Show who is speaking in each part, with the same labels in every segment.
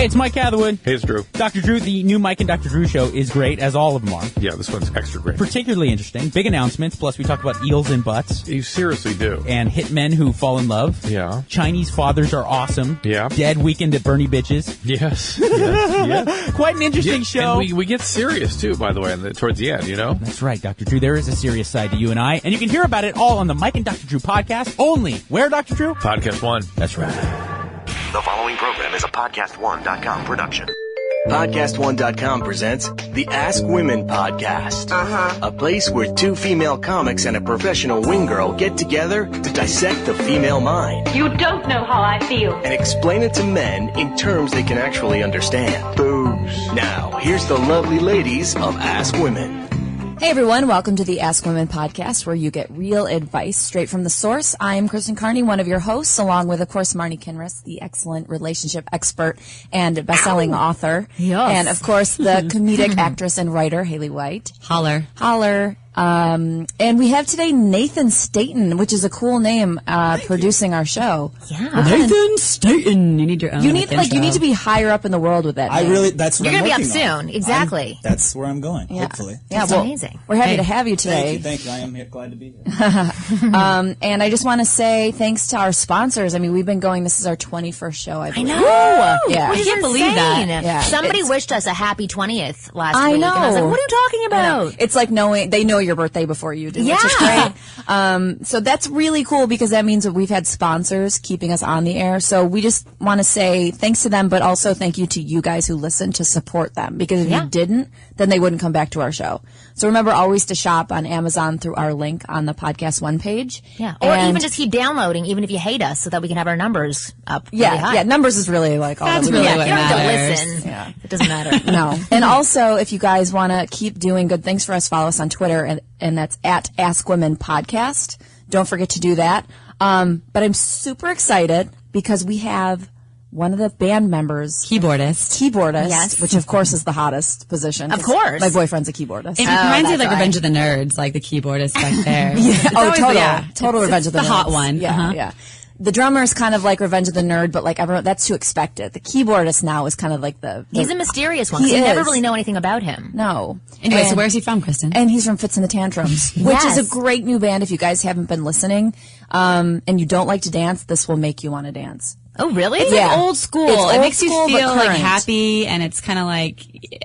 Speaker 1: Hey, it's Mike Catherwood.
Speaker 2: Hey, it's Drew.
Speaker 1: Dr. Drew, the new Mike and Dr. Drew show is great, as all of them are.
Speaker 2: Yeah, this one's extra great.
Speaker 1: Particularly interesting. Big announcements, plus we talk about eels and butts.
Speaker 2: You seriously do.
Speaker 1: And hitmen who fall in love.
Speaker 2: Yeah.
Speaker 1: Chinese fathers are awesome.
Speaker 2: Yeah.
Speaker 1: Dead weekend at Bernie Bitches.
Speaker 2: Yes. Yes.
Speaker 1: Quite an interesting show.
Speaker 2: And we get serious, too, by the way, towards the end, you know?
Speaker 1: That's right, Dr. Drew. There is a serious side to you and I. And you can hear about it all on the Mike and Dr. Drew podcast. Only. Where, Dr. Drew?
Speaker 2: Podcast One.
Speaker 1: That's right.
Speaker 3: The following program is a PodcastOne.com production.
Speaker 4: PodcastOne.com presents the Ask Women Podcast. A place where two female comics and a professional wing girl get together to dissect the female mind.
Speaker 5: You don't know how I feel.
Speaker 4: And explain it to men in terms they can actually understand. Booze. Now, here's the lovely ladies of Ask Women.
Speaker 6: Hey everyone, welcome to the Ask Women podcast where you get real advice straight from the source. I am Kristen Carney, one of your hosts, along with, of course, Marni Kinrys, the excellent relationship expert and best-selling author.
Speaker 7: Yes.
Speaker 6: And, of course, the comedic actress and writer, Haley White.
Speaker 7: Holler.
Speaker 6: And we have today Nathan Staten, which is a cool name, producing our show.
Speaker 7: Yeah.
Speaker 6: Nathan
Speaker 7: Staten. You need your own.
Speaker 6: You need to be higher up in the world with that name.
Speaker 8: That's what
Speaker 7: You're
Speaker 8: I'm
Speaker 7: going to be up
Speaker 8: working
Speaker 7: soon. Exactly.
Speaker 8: that's where I'm going, hopefully.
Speaker 6: Yeah,
Speaker 7: That's amazing.
Speaker 6: We're happy to have you today.
Speaker 8: Thank you. I am glad to be here.
Speaker 6: And I just want to say thanks to our sponsors. I mean, we've been going, this is our 21st show, I believe.
Speaker 7: I know.
Speaker 6: Yeah.
Speaker 7: I can't believe that.
Speaker 6: Yeah.
Speaker 7: Somebody wished us a happy 20th last
Speaker 6: I
Speaker 7: week.
Speaker 6: know.
Speaker 7: And I was like, what are you talking about?
Speaker 6: It's like they know your birthday before you do,
Speaker 7: Yeah.
Speaker 6: which is great. So that's really cool because that means that we've had sponsors keeping us on the air. So we just want to say thanks to them, but also thank you to you guys who listen to support them, because if you didn't, then they wouldn't come back to our show. So remember always to shop on Amazon through our link on the Podcast One page.
Speaker 7: Yeah. Or even just keep downloading, even if you hate us, so that we can have our numbers up really high.
Speaker 6: Yeah, numbers is really like all
Speaker 7: That's
Speaker 6: that we
Speaker 7: really
Speaker 6: do.
Speaker 7: what matters. You don't have to listen.
Speaker 6: Yeah.
Speaker 7: It doesn't matter.
Speaker 6: No. And also, if you guys want to keep doing good things for us, follow us on Twitter, and that's at Ask Women Podcast. Don't forget to do that. But I'm super excited because we have one of the band members,
Speaker 7: Keyboardist,
Speaker 6: yes, which of course is the hottest position.
Speaker 7: Of course,
Speaker 6: my boyfriend's a keyboardist.
Speaker 9: It reminds me of like Revenge of the Nerds, like the keyboardist back there.
Speaker 6: Total Revenge of the Nerds.
Speaker 9: The hot one.
Speaker 6: Yeah. The drummer is kind of like Revenge of the Nerd, but like everyone, that's to expect it. The keyboardist now is kind of like
Speaker 7: he's a mysterious one. You never really know anything about him.
Speaker 6: No.
Speaker 9: Anyway, so where's he from, Kristen?
Speaker 6: And he's from Fitz The Tantrums, which is a great new band. If you guys haven't been listening, and you don't like to dance, this will make you want to dance.
Speaker 7: Oh, really?
Speaker 9: It's like old school. It makes you feel like
Speaker 6: current.
Speaker 9: happy, and it's kind of like,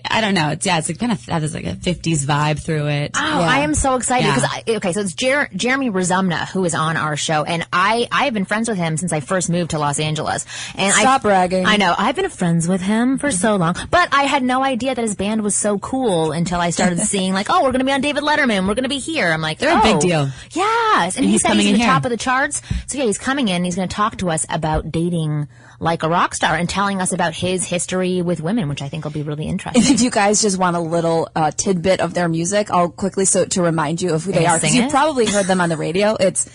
Speaker 9: I don't know. It's like kind of has like a 50s vibe through it.
Speaker 7: Oh, I am so excited because so it's Jeremy Ruzumna who is on our show, and I have been friends with him since I first moved to Los Angeles. And
Speaker 6: Stop bragging.
Speaker 7: I know. I've been friends with him for so long, but I had no idea that his band was so cool until I started seeing like, oh, we're going to be on David Letterman. We're going to be here. I'm like,
Speaker 9: they're a big deal.
Speaker 7: Yes. And he said
Speaker 9: coming
Speaker 7: he's
Speaker 9: in
Speaker 7: at the
Speaker 9: here.
Speaker 7: top of the charts. So yeah, he's coming in. He's going to talk to us about dating like a rock star and telling us about his history with women, which I think will be really interesting.
Speaker 6: And if you guys just want a little tidbit of their music, I'll quickly to remind you of who they are, because you've probably heard them on the radio. It's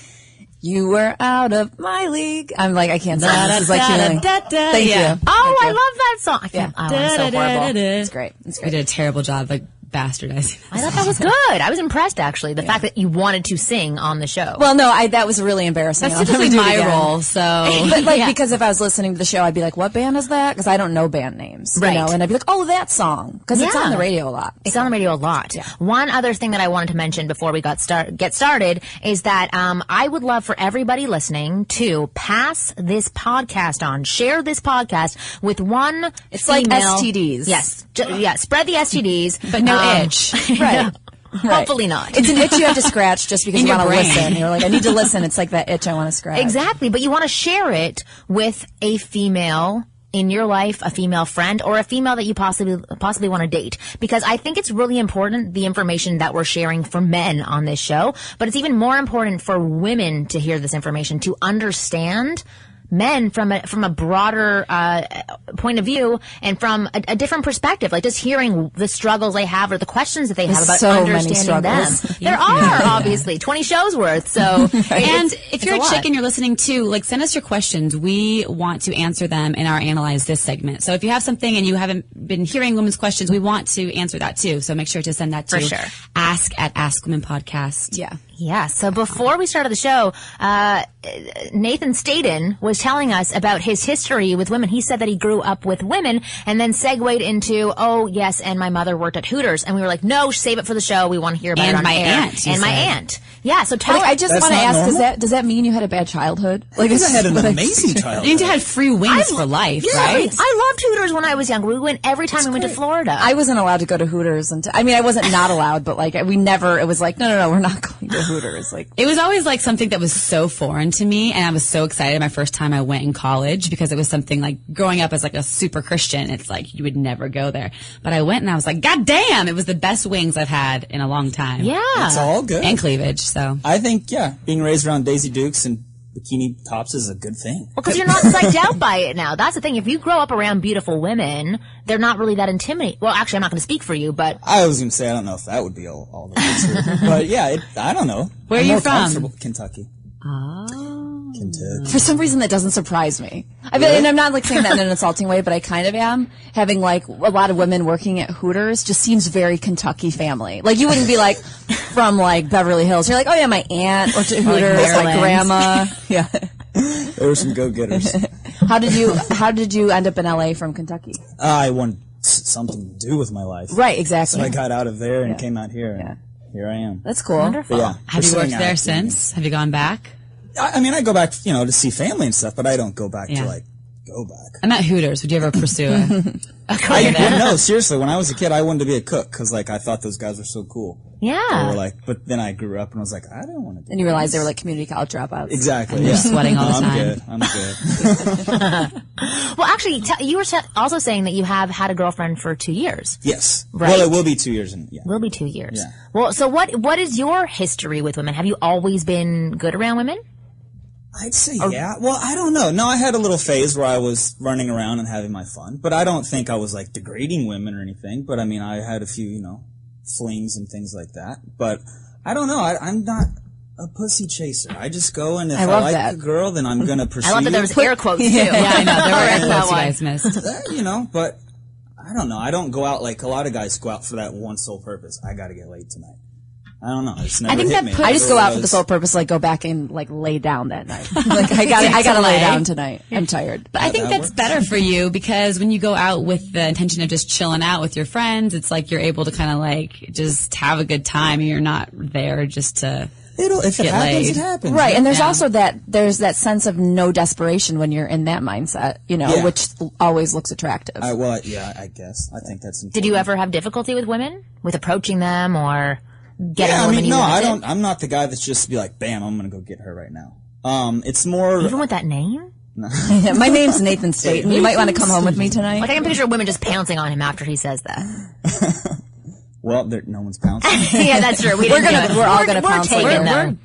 Speaker 6: "You Were Out of My League." I'm like, I can't sing. This is like healing. Thank you.
Speaker 7: Oh, I love that song. I can't. Oh, it's so horrible.
Speaker 6: It's great.
Speaker 9: We did a terrible job, like bastardizing.
Speaker 7: I thought that was good. I was impressed, actually. The fact that you wanted to sing on the show.
Speaker 6: Well, no, that was really embarrassing.
Speaker 9: That's typically my role, so.
Speaker 6: But because if I was listening to the show, I'd be like, what band is that? Because I don't know band names.
Speaker 7: Right.
Speaker 6: You know? And I'd be like, oh, that song. Because it's on the radio a lot.
Speaker 7: It's on the radio a lot. Yeah. One other thing that I wanted to mention before we get started is that I would love for everybody listening to pass this podcast on. Share this podcast with one
Speaker 6: It's like STDs.
Speaker 7: Yes. Spread the STDs.
Speaker 9: But no itch.
Speaker 6: Right.
Speaker 7: Hopefully not.
Speaker 6: It's an itch you have to scratch just because you want to
Speaker 9: brain.
Speaker 6: listen. You're like, I need to listen. It's like that itch I want to scratch.
Speaker 7: Exactly. But you want to share it with a female in your life, a female friend, or a female that you possibly want to date. Because I think it's really important, the information that we're sharing for men on this show. But it's even more important for women to hear this information, to understand men from a broader point of view and from a different perspective, like just hearing the struggles they have or the questions that they have about understanding them. There are obviously 20 shows worth. So,
Speaker 9: and if you're a chick and you're listening too, like send us your questions. We want to answer them in our Analyze This segment. So if you have something and you haven't been hearing women's questions, we want to answer that too. So make sure to send that to
Speaker 7: For sure.
Speaker 9: ask@askwomenpodcast.
Speaker 7: Yeah, so before we started the show, Nathan Staden was telling us about his history with women. He said that he grew up with women and then segued into, oh, yes, and my mother worked at Hooters. And we were like, no, save it for the show. We want to hear about it on air.
Speaker 9: And
Speaker 7: my aunt. Yeah, so tell us.
Speaker 6: I just want to ask, does that mean you had a bad childhood?
Speaker 8: Like, I had an amazing childhood.
Speaker 9: You had free wings for life, right?
Speaker 7: I loved Hooters when I was younger. We went every time we went to Florida.
Speaker 6: I wasn't allowed to go to Hooters. I wasn't not allowed, but like, it was like, no, we're not going to Hooters. Like,
Speaker 9: it was always like something that was so foreign to me, and I was so excited my first time I went in college because it was something like growing up as like a super Christian. It's like you would never go there, but I went and I was like, God damn, it was the best wings I've had in a long time.
Speaker 7: Yeah,
Speaker 8: it's all good
Speaker 9: and cleavage. So
Speaker 8: I think being raised around Daisy Dukes and bikini tops is a good thing.
Speaker 7: Well, because you're not psyched out by it now. That's the thing. If you grow up around beautiful women, they're not really that intimidating. Well, actually, I'm not going to speak for you, but
Speaker 8: I was going to say I don't know if that would be all the truth, but yeah, I don't know.
Speaker 9: Where are you from?
Speaker 8: Kentucky.
Speaker 6: Oh.
Speaker 8: Kentucky.
Speaker 6: For some reason, that doesn't surprise me.
Speaker 8: Really?
Speaker 6: And I'm not like saying that in an insulting way, but I kind of am. Having like a lot of women working at Hooters just seems very Kentucky family. Like you wouldn't be like from like Beverly Hills. You're like, oh yeah, my aunt worked at Hooters, my grandma. Yeah.
Speaker 8: There were some go-getters.
Speaker 6: How did you end up in LA from Kentucky?
Speaker 8: I wanted something to do with my life.
Speaker 6: Right, exactly.
Speaker 8: So I got out of there and came out here. And here I am.
Speaker 6: That's cool.
Speaker 7: Wonderful.
Speaker 8: Yeah,
Speaker 9: have you worked there since? Have you gone back?
Speaker 8: I go back, to see family and stuff, but I don't go back to go back.
Speaker 9: I'm at Hooters. Would you ever pursue a career?
Speaker 8: No, seriously. When I was a kid, I wanted to be a cook because, I thought those guys were so cool.
Speaker 7: Yeah.
Speaker 8: They were but then I grew up and I was like, I don't want to do.
Speaker 6: And you realized they were like community college dropouts.
Speaker 8: Exactly.
Speaker 9: And you're sweating all the time.
Speaker 8: I'm good.
Speaker 7: Well, actually, you were also saying that you have had a girlfriend for 2 years.
Speaker 8: Yes.
Speaker 7: Right.
Speaker 8: Well, it will be 2 years.
Speaker 7: Will be 2 years.
Speaker 8: Yeah.
Speaker 7: Well, so what is your history with women? Have you always been good around women?
Speaker 8: I'd say yeah. Well, I don't know. No, I had a little phase where I was running around and having my fun, but I don't think I was degrading women or anything. But I had a few, flings and things like that. But I don't know. I'm not a pussy chaser. I just go and if I like a girl, then I'm gonna pursue.
Speaker 7: I love that there was air quotes too.
Speaker 9: Yeah, I know there were air quotes you guys missed.
Speaker 8: But I don't know. I don't go out like a lot of guys go out for that one sole purpose. I got to get laid tonight. I don't know. It's never hit me.
Speaker 6: I just go out for the sole purpose, go back and lay down that night. I gotta lay down tonight. I'm tired.
Speaker 9: But I think that's better for you because when you go out with the intention of just chilling out with your friends, it's like you're able to kind of just have a good time and you're not there just to.
Speaker 8: If it happens,
Speaker 9: laid.
Speaker 8: it happens.
Speaker 6: Right, and there's also that sense of no desperation when you're in that mindset, which always looks attractive.
Speaker 8: I guess. I think that's important.
Speaker 7: Did you ever have difficulty with women? With approaching them or getting a woman you
Speaker 8: no, I
Speaker 7: wanted?
Speaker 8: don't. I'm not the guy that's just be like, bam, I'm going to go get her right now. It's more.
Speaker 7: Even with that name?
Speaker 8: No.
Speaker 6: My name's Nathan Staten. You might want to come home with me tonight.
Speaker 7: I can picture women just pouncing on him after he says that.
Speaker 8: Well, no one's pouncing.
Speaker 7: Yeah, that's true.
Speaker 6: We're all gonna pounce.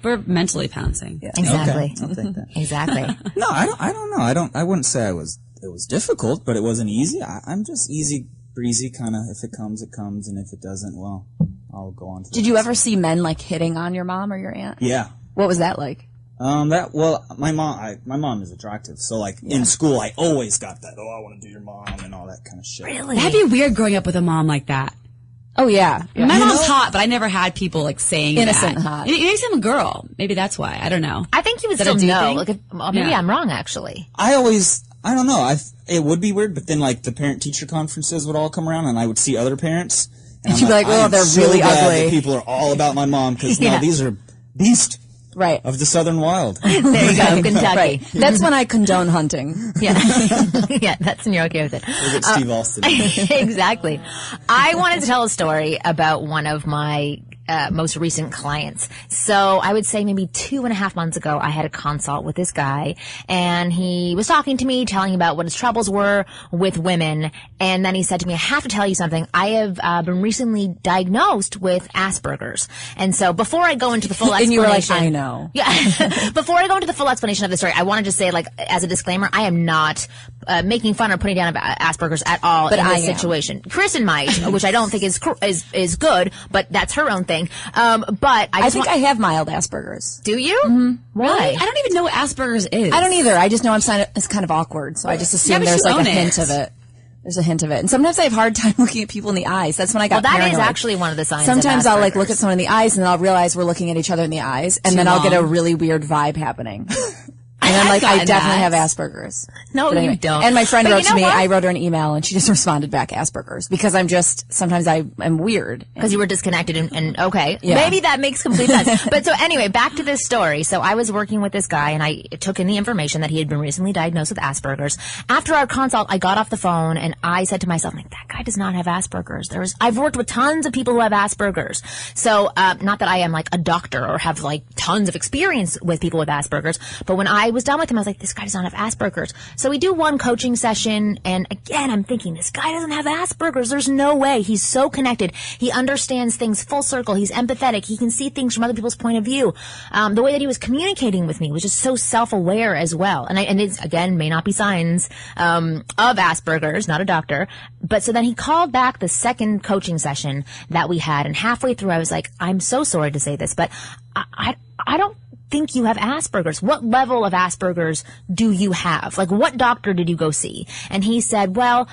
Speaker 9: We're mentally pouncing.
Speaker 7: Yeah. Exactly.
Speaker 8: Okay, I'll take that.
Speaker 7: Exactly.
Speaker 8: No, I don't know. I wouldn't say it was difficult, but it wasn't easy. I'm just easy breezy kind of. If it comes, it comes, and if it doesn't, well, I'll go on.
Speaker 6: Did you ever see men hitting on your mom or your aunt?
Speaker 8: Yeah.
Speaker 6: What was that like?
Speaker 8: My mom is attractive, so in school I always got that. Oh, I want to do your mom and all that kind of shit.
Speaker 7: Really?
Speaker 9: That'd be weird growing up with a mom like that.
Speaker 6: Oh yeah.
Speaker 9: My mom's hot, but I never had people saying
Speaker 6: innocent
Speaker 9: that.
Speaker 6: hot.
Speaker 9: It makes him a girl. Maybe that's why. I don't know.
Speaker 7: I think you would still know. Maybe I'm wrong actually.
Speaker 8: I don't know. It would be weird, but then the parent-teacher conferences would all come around, and I would see other parents, and
Speaker 6: you'd be like, "Oh, they're
Speaker 8: so
Speaker 6: really
Speaker 8: glad
Speaker 6: ugly."
Speaker 8: that people are all about my mom because now these are beasts.
Speaker 6: Right.
Speaker 8: Of the Southern Wild.
Speaker 7: There you go, Kentucky.
Speaker 6: Right. That's when I condone hunting.
Speaker 7: Yeah. Yeah, that's when you're okay with it.
Speaker 8: We'll get Steve Austin.
Speaker 7: Exactly. I wanted to tell a story about one of my most recent clients. So I would say maybe 2.5 months ago, I had a consult with this guy, and he was talking to me, telling about what his troubles were with women. And then he said to me, I have to tell you something. I have been recently diagnosed with Asperger's. And so before I go into the full explanation.
Speaker 6: And you were like, I know.
Speaker 7: Yeah. Before I go into the full explanation of the story, I want to just say, as a disclaimer, I am not making fun or putting down about Asperger's at all in this situation. Kristen might, which I don't think is good, but that's her own thing. But I think
Speaker 6: I have mild Asperger's.
Speaker 7: Do you?
Speaker 6: Mm-hmm.
Speaker 7: Why?
Speaker 9: Really? I don't even know what Asperger's is.
Speaker 6: I don't either. I just know it's kind of awkward, so I just assume there's a hint of it. There's a hint of it. And sometimes I have a hard time looking at people in the eyes. That's when I got paranoid.
Speaker 7: That is actually one of the signs
Speaker 6: Sometimes
Speaker 7: of
Speaker 6: I'll
Speaker 7: Asperger's.
Speaker 6: look at someone in the eyes and then I'll realize we're looking at each other in the eyes and then I'll get a really weird vibe happening. And I'm like, I definitely have Asperger's.
Speaker 7: No,
Speaker 6: anyway.
Speaker 7: you don't.
Speaker 6: And my friend
Speaker 7: But
Speaker 6: wrote
Speaker 7: you know
Speaker 6: to me,
Speaker 7: what?
Speaker 6: I wrote her an email and she just responded back Asperger's because sometimes I'm weird.
Speaker 7: Because you were disconnected and okay.
Speaker 6: Yeah.
Speaker 7: Maybe that makes complete sense. But so anyway, back to this story. So I was working with this guy and I took in the information that he had been recently diagnosed with Asperger's. After our consult, I got off the phone and I said to myself, like, that guy does not have Asperger's. I've worked with tons of people who have Asperger's. So, not that I am like a doctor or have like tons of experience with people with Asperger's, but when I was done with him, I was like, this guy does not have Asperger's. So we do one coaching session and again, I'm thinking, this guy doesn't have Asperger's. There's no way. He's so connected. He understands things full circle. He's empathetic. He can see things from other people's point of view. The way that he was communicating with me was just so self-aware as well. And it's, again, may not be signs, of Asperger's, not a doctor. But so then he called back the second coaching session that we had. And halfway through, I was like, I'm so sorry to say this, but I don't think you have Asperger's. What level of Asperger's do you have? Like, what doctor did you go see? And he said, well,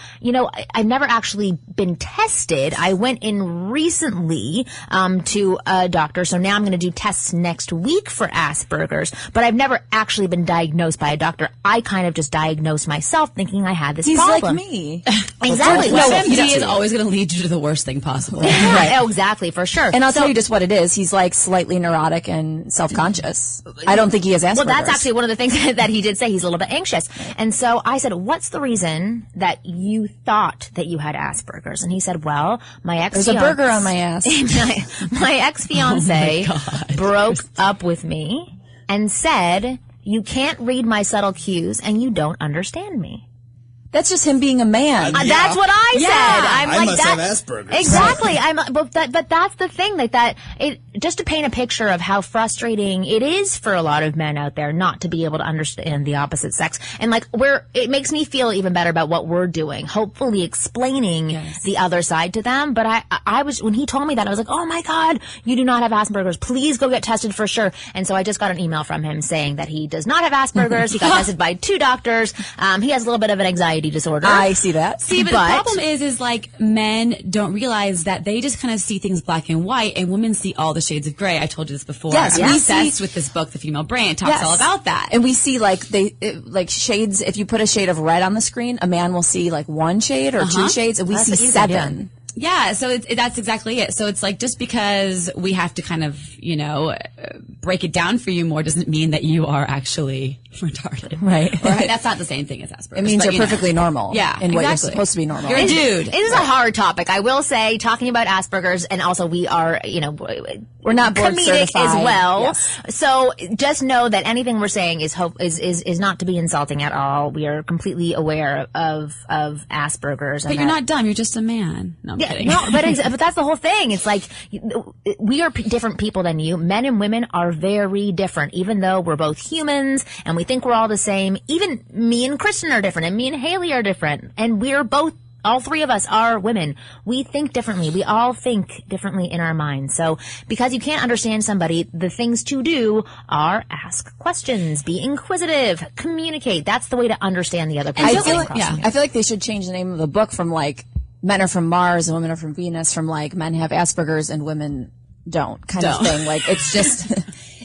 Speaker 7: I've never actually been tested. I went in recently to a doctor, so now I'm going to do tests next week for Asperger's, but I've never actually been diagnosed by a doctor. I kind of just diagnosed myself thinking I had this problem.
Speaker 6: He's like me.
Speaker 7: Exactly.
Speaker 9: FMD is always going to lead you to the worst thing possible.
Speaker 7: Right. Oh, exactly, for sure.
Speaker 6: And I'll tell you just what it is. He's like slightly neurotic and self-conscious. I don't think he has Asperger's.
Speaker 7: Well, that's actually one of the things that he did say. He's a little bit anxious. And so I said, what's the reason that you thought that you had Asperger's? And he said, well, my ex-fiance...
Speaker 6: There's a burger on my ass.
Speaker 7: my ex-fiance broke up with me and said, you can't read my subtle cues and you don't understand me.
Speaker 6: That's just him being a man.
Speaker 7: That's what I said. I'm
Speaker 8: I
Speaker 7: like
Speaker 8: must
Speaker 7: that.
Speaker 8: have Asperger's.
Speaker 7: Exactly. But that's the thing. Like that. Just to paint a picture of how frustrating it is for a lot of men out there not to be able to understand the opposite sex. And like it makes me feel even better about what we're doing. Hopefully explaining the other side to them. But I was, when he told me that, I was like, oh my God, you do not have Asperger's. Please go get tested for sure. And so I just got an email from him saying that he does not have Asperger's. He got tested by 2 doctors. He has a little bit of an anxiety disorder.
Speaker 6: I see that.
Speaker 9: See, but the problem is like men don't realize that they just kind of see things black and white, and women see all the shades of gray. I told you this before.
Speaker 6: Yes,
Speaker 9: I'm obsessed with this book, The Female Brain. It talks all about that.
Speaker 6: And we see like shades. If you put a shade of red on the screen, a man will see like 1 shade or 2 shades, and we see 7.
Speaker 9: Yeah, so that's exactly it. So it's like, just because we have to kind of, break it down for you more doesn't mean that you are actually retarded.
Speaker 6: Right.
Speaker 9: Or that's not the same thing as Asperger's.
Speaker 6: It means you're perfectly normal.
Speaker 9: Yeah,
Speaker 6: and what you're
Speaker 9: exactly.
Speaker 6: supposed to be normal.
Speaker 9: You're a dude.
Speaker 7: It is a hard topic. I will say, talking about Asperger's, and also we are,
Speaker 6: we're not board
Speaker 7: comedic
Speaker 6: certified.
Speaker 7: as well.
Speaker 6: Yes.
Speaker 7: So just know that anything we're saying is not to be insulting at all. We are completely aware of Asperger's.
Speaker 9: But you're not dumb. You're just a man. No, I'm kidding.
Speaker 7: No, but that's the whole thing. It's like we are different people than you. Men and women are very different, even though we're both humans and we think we're all the same. Even me and Kristen are different, and me and Haley are different, and we're both. All 3 of us are women. We think differently. We all think differently in our minds. So because you can't understand somebody, the things to do are ask questions, be inquisitive, communicate. That's the way to understand the other person.
Speaker 6: I feel like they should change the name of the book from like men are from Mars and women are from Venus, from like men have Asperger's and women don't kind of thing. Like it's just...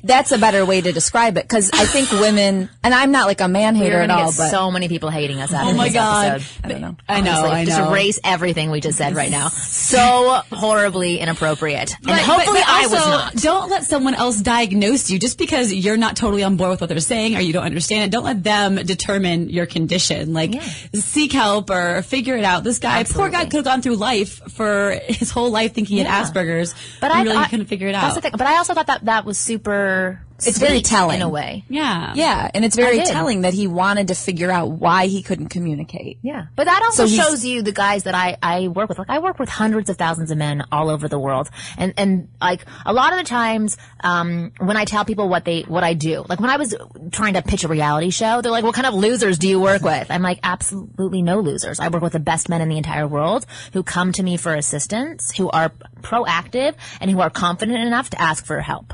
Speaker 6: That's a better way to describe it, because I think women, and I'm not like a man hater at all, but
Speaker 7: so many people hating us out
Speaker 9: oh
Speaker 7: of
Speaker 9: my
Speaker 7: this
Speaker 9: God.
Speaker 7: episode.
Speaker 6: I don't know.
Speaker 9: I know.
Speaker 7: Just erase everything we just said right now. So horribly inappropriate. And hopefully
Speaker 9: but
Speaker 7: I was
Speaker 9: also,
Speaker 7: not.
Speaker 9: Don't let someone else diagnose you just because you're not totally on board with what they're saying or you don't understand it. Don't let them determine your condition. Like, seek help or figure it out. This guy, poor guy, could have gone through life for his whole life thinking he had Asperger's, but I really couldn't figure it out.
Speaker 7: That's the thing. But I also thought that was super...
Speaker 6: It's very telling
Speaker 7: in a way.
Speaker 6: Yeah, and it's very telling that he wanted to figure out why he couldn't communicate.
Speaker 7: Yeah, but that also shows you the guys that I work with. Like, I work with hundreds of thousands of men all over the world, and like a lot of the times, when I tell people what I do, like when I was trying to pitch a reality show, they're like, "What kind of losers do you work with?" I'm like, absolutely no losers. I work with the best men in the entire world who come to me for assistance, who are proactive, and who are confident enough to ask for help.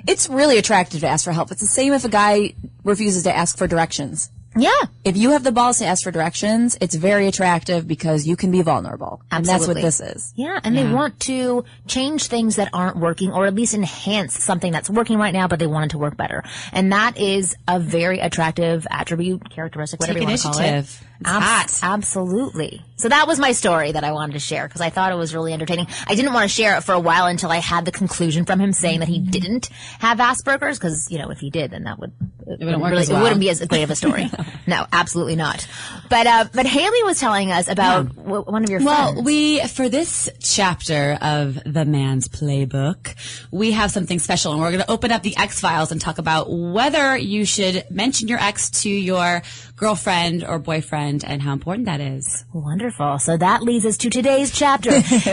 Speaker 6: It's really attractive to ask for help. It's the same if a guy refuses to ask for directions.
Speaker 7: Yeah.
Speaker 6: If you have the balls to ask for directions, it's very attractive because you can be vulnerable.
Speaker 7: Absolutely.
Speaker 6: And that's what this is.
Speaker 7: Yeah, and they want to change things that aren't working, or at least enhance something that's working right now, but they want it to work better. And that is a very attractive attribute, characteristic, whatever you want to call it.
Speaker 9: It's hot.
Speaker 7: Absolutely. So that was my story that I wanted to share because I thought it was really entertaining. I didn't want to share it for a while until I had the conclusion from him saying that he didn't have Asperger's because, you know, if he did, then that
Speaker 9: it wouldn't
Speaker 7: be as great of a story. No, absolutely not. But Haley was telling us about one of your friends.
Speaker 9: Well, for this chapter of The Man's Playbook, we have something special, and we're going to open up the X-Files and talk about whether you should mention your ex to your girlfriend or boyfriend and how important that is.
Speaker 7: Wonderful. So that leads us to today's chapter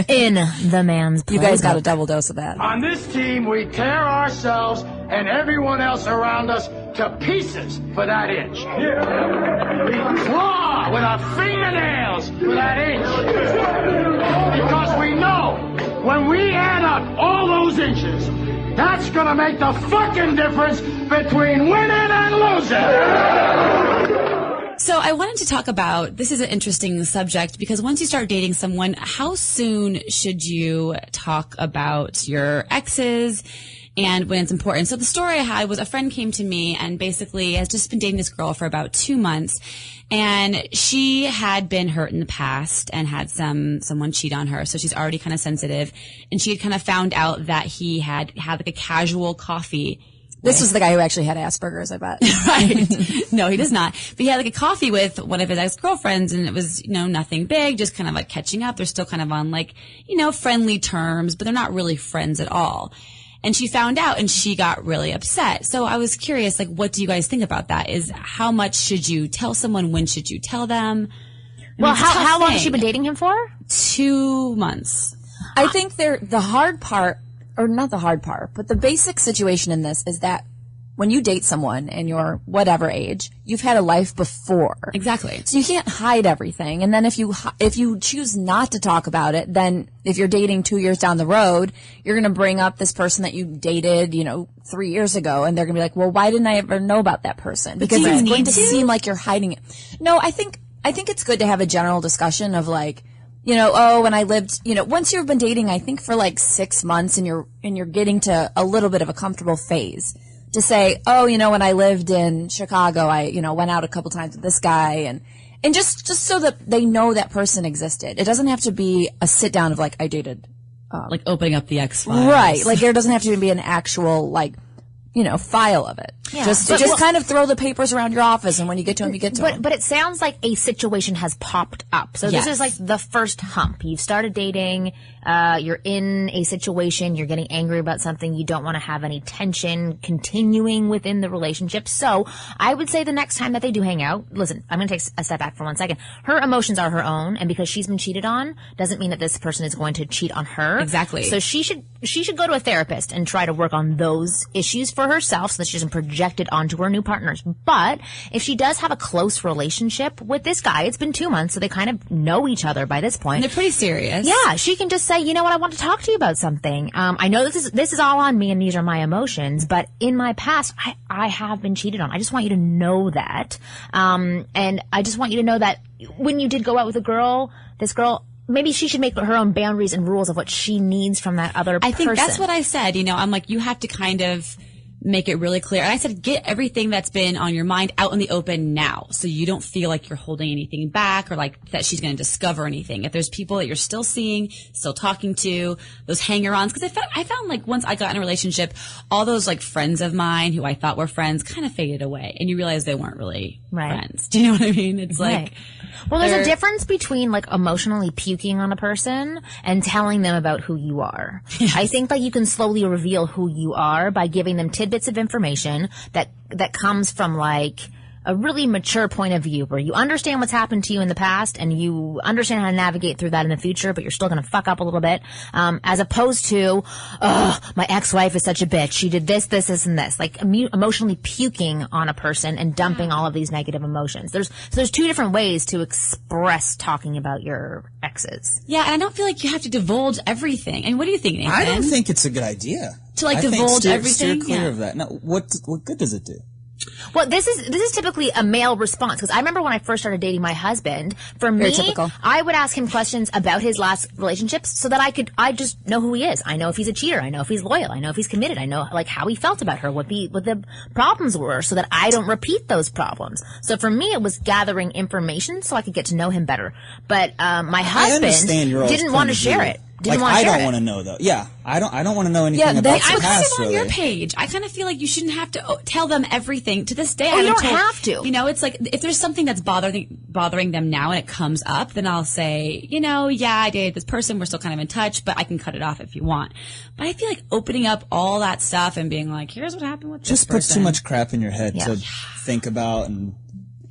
Speaker 7: in The Man's Playbook.
Speaker 6: You guys got a double dose of that.
Speaker 5: On this team, we tear ourselves and everyone else around us to pieces for that inch. We claw with our fingernails for that inch. Because we know when we add up all those inches, that's gonna make the fucking difference between winning and losing.
Speaker 9: So I wanted to talk about, this is an interesting subject because once you start dating someone, how soon should you talk about your exes and when it's important? So the story I had was a friend came to me and basically has just been dating this girl for about 2 months, and she had been hurt in the past and had someone cheat on her. So she's already kind of sensitive, and she had kind of found out that he had like a casual coffee.
Speaker 6: This was the guy who actually had Asperger's, I bet.
Speaker 9: Right. No, he does not. But he had like a coffee with one of his ex-girlfriends, and it was, you know, nothing big, just kind of like catching up. They're still kind of on like, you know, friendly terms, but they're not really friends at all. And she found out and she got really upset. So I was curious, like, what do you guys think about that? Is how much should you tell someone? When should you tell them?
Speaker 7: Well, how long has she been dating him for?
Speaker 9: 2 months.
Speaker 6: I think the hard part, or not the hard part, but the basic situation in this is that when you date someone and you're whatever age, you've had a life before.
Speaker 9: Exactly.
Speaker 6: So you can't hide everything. And then if you choose not to talk about it, then if you're dating 2 years down the road, you're going to bring up this person that you dated, 3 years ago, and they're going to be like, well, why didn't I ever know about that person? Because it's going to seem like you're hiding it. No, I think it's good to have a general discussion of like, when I lived, once you've been dating, I think for like 6 months and you're getting to a little bit of a comfortable phase to say, when I lived in Chicago, I, went out a couple times with this guy and just so that they know that person existed. It doesn't have to be a sit down of like, I dated,
Speaker 9: like opening up the X-Files.
Speaker 6: Right. Like there doesn't have to be an actual like, file of it. Yeah. Just kind of throw the papers around your office, and when you get to them, you get to them.
Speaker 7: But it sounds like a situation has popped up. So
Speaker 9: Yes.
Speaker 7: This is like the first hump. You've started dating, you're in a situation, you're getting angry about something, you don't want to have any tension continuing within the relationship. So I would say the next time that they do hang out, listen, I'm going to take a step back for 1 second. Her emotions are her own, and because she's been cheated on, doesn't mean that this person is going to cheat on her.
Speaker 9: Exactly.
Speaker 7: So she should go to a therapist and try to work on those issues for herself so that she doesn't project it onto her new partners. But if she does have a close relationship with this guy, it's been 2 months, so they kind of know each other by this point.
Speaker 9: And they're pretty serious.
Speaker 7: Yeah, she can just say, you know what, I want to talk to you about something. I know this is all on me and these are my emotions, but in my past, I have been cheated on. I just want you to know that. And I just want you to know that when you did go out with this girl, maybe she should make her own boundaries and rules of what she needs from that other person.
Speaker 9: I think that's what I said. I'm like, you have to kind of make it really clear. And I said, get everything that's been on your mind out in the open now, so you don't feel like you're holding anything back or like that she's going to discover anything. If there's people that you're still seeing, still talking to, those hanger-ons, because I found like once I got in a relationship, all those like friends of mine who I thought were friends kind of faded away, and you realize they weren't really friends. Do you know what I mean? It's like,
Speaker 7: well, there's a difference between like emotionally puking on a person and telling them about who you are. Yes. I think that you can slowly reveal who you are by giving them tidbits of information that comes from like a really mature point of view where you understand what's happened to you in the past and you understand how to navigate through that in the future, but you're still going to fuck up a little bit, as opposed to, my ex-wife is such a bitch. She did this, and this. Like emotionally puking on a person and dumping all of these negative emotions. There's two different ways to express talking about your exes.
Speaker 9: Yeah, and I don't feel like you have to divulge everything. And what do you think, Nathan?
Speaker 8: I don't think it's a good idea.
Speaker 9: To like divulge everything?
Speaker 8: Steer clear of that. No, what good does it do?
Speaker 7: Well, this is typically a male response, because I remember when I first started dating my husband, for me,
Speaker 6: typical.
Speaker 7: I would ask him questions about his last relationships so that I just know who he is. I know if he's a cheater. I know if he's loyal. I know if he's committed. I know like how he felt about her, what the problems were, so that I don't repeat those problems. So for me, it was gathering information so I could get to know him better. But my husband didn't want to share it.
Speaker 8: I don't want to know though. Yeah, I don't want to know anything about the past.
Speaker 9: I'm kind of on
Speaker 8: really.
Speaker 9: your page. I kind of feel like you shouldn't have to tell them everything. To this day,
Speaker 7: you don't have to.
Speaker 9: You know, it's like if there's something that's bothering them now and it comes up, then I'll say, you know, yeah, I dated this person. We're still kind of in touch, but I can cut it off if you want. But I feel like opening up all that stuff and being like, here's what happened with this
Speaker 8: just
Speaker 9: person.
Speaker 8: puts too much crap in your head to think about, and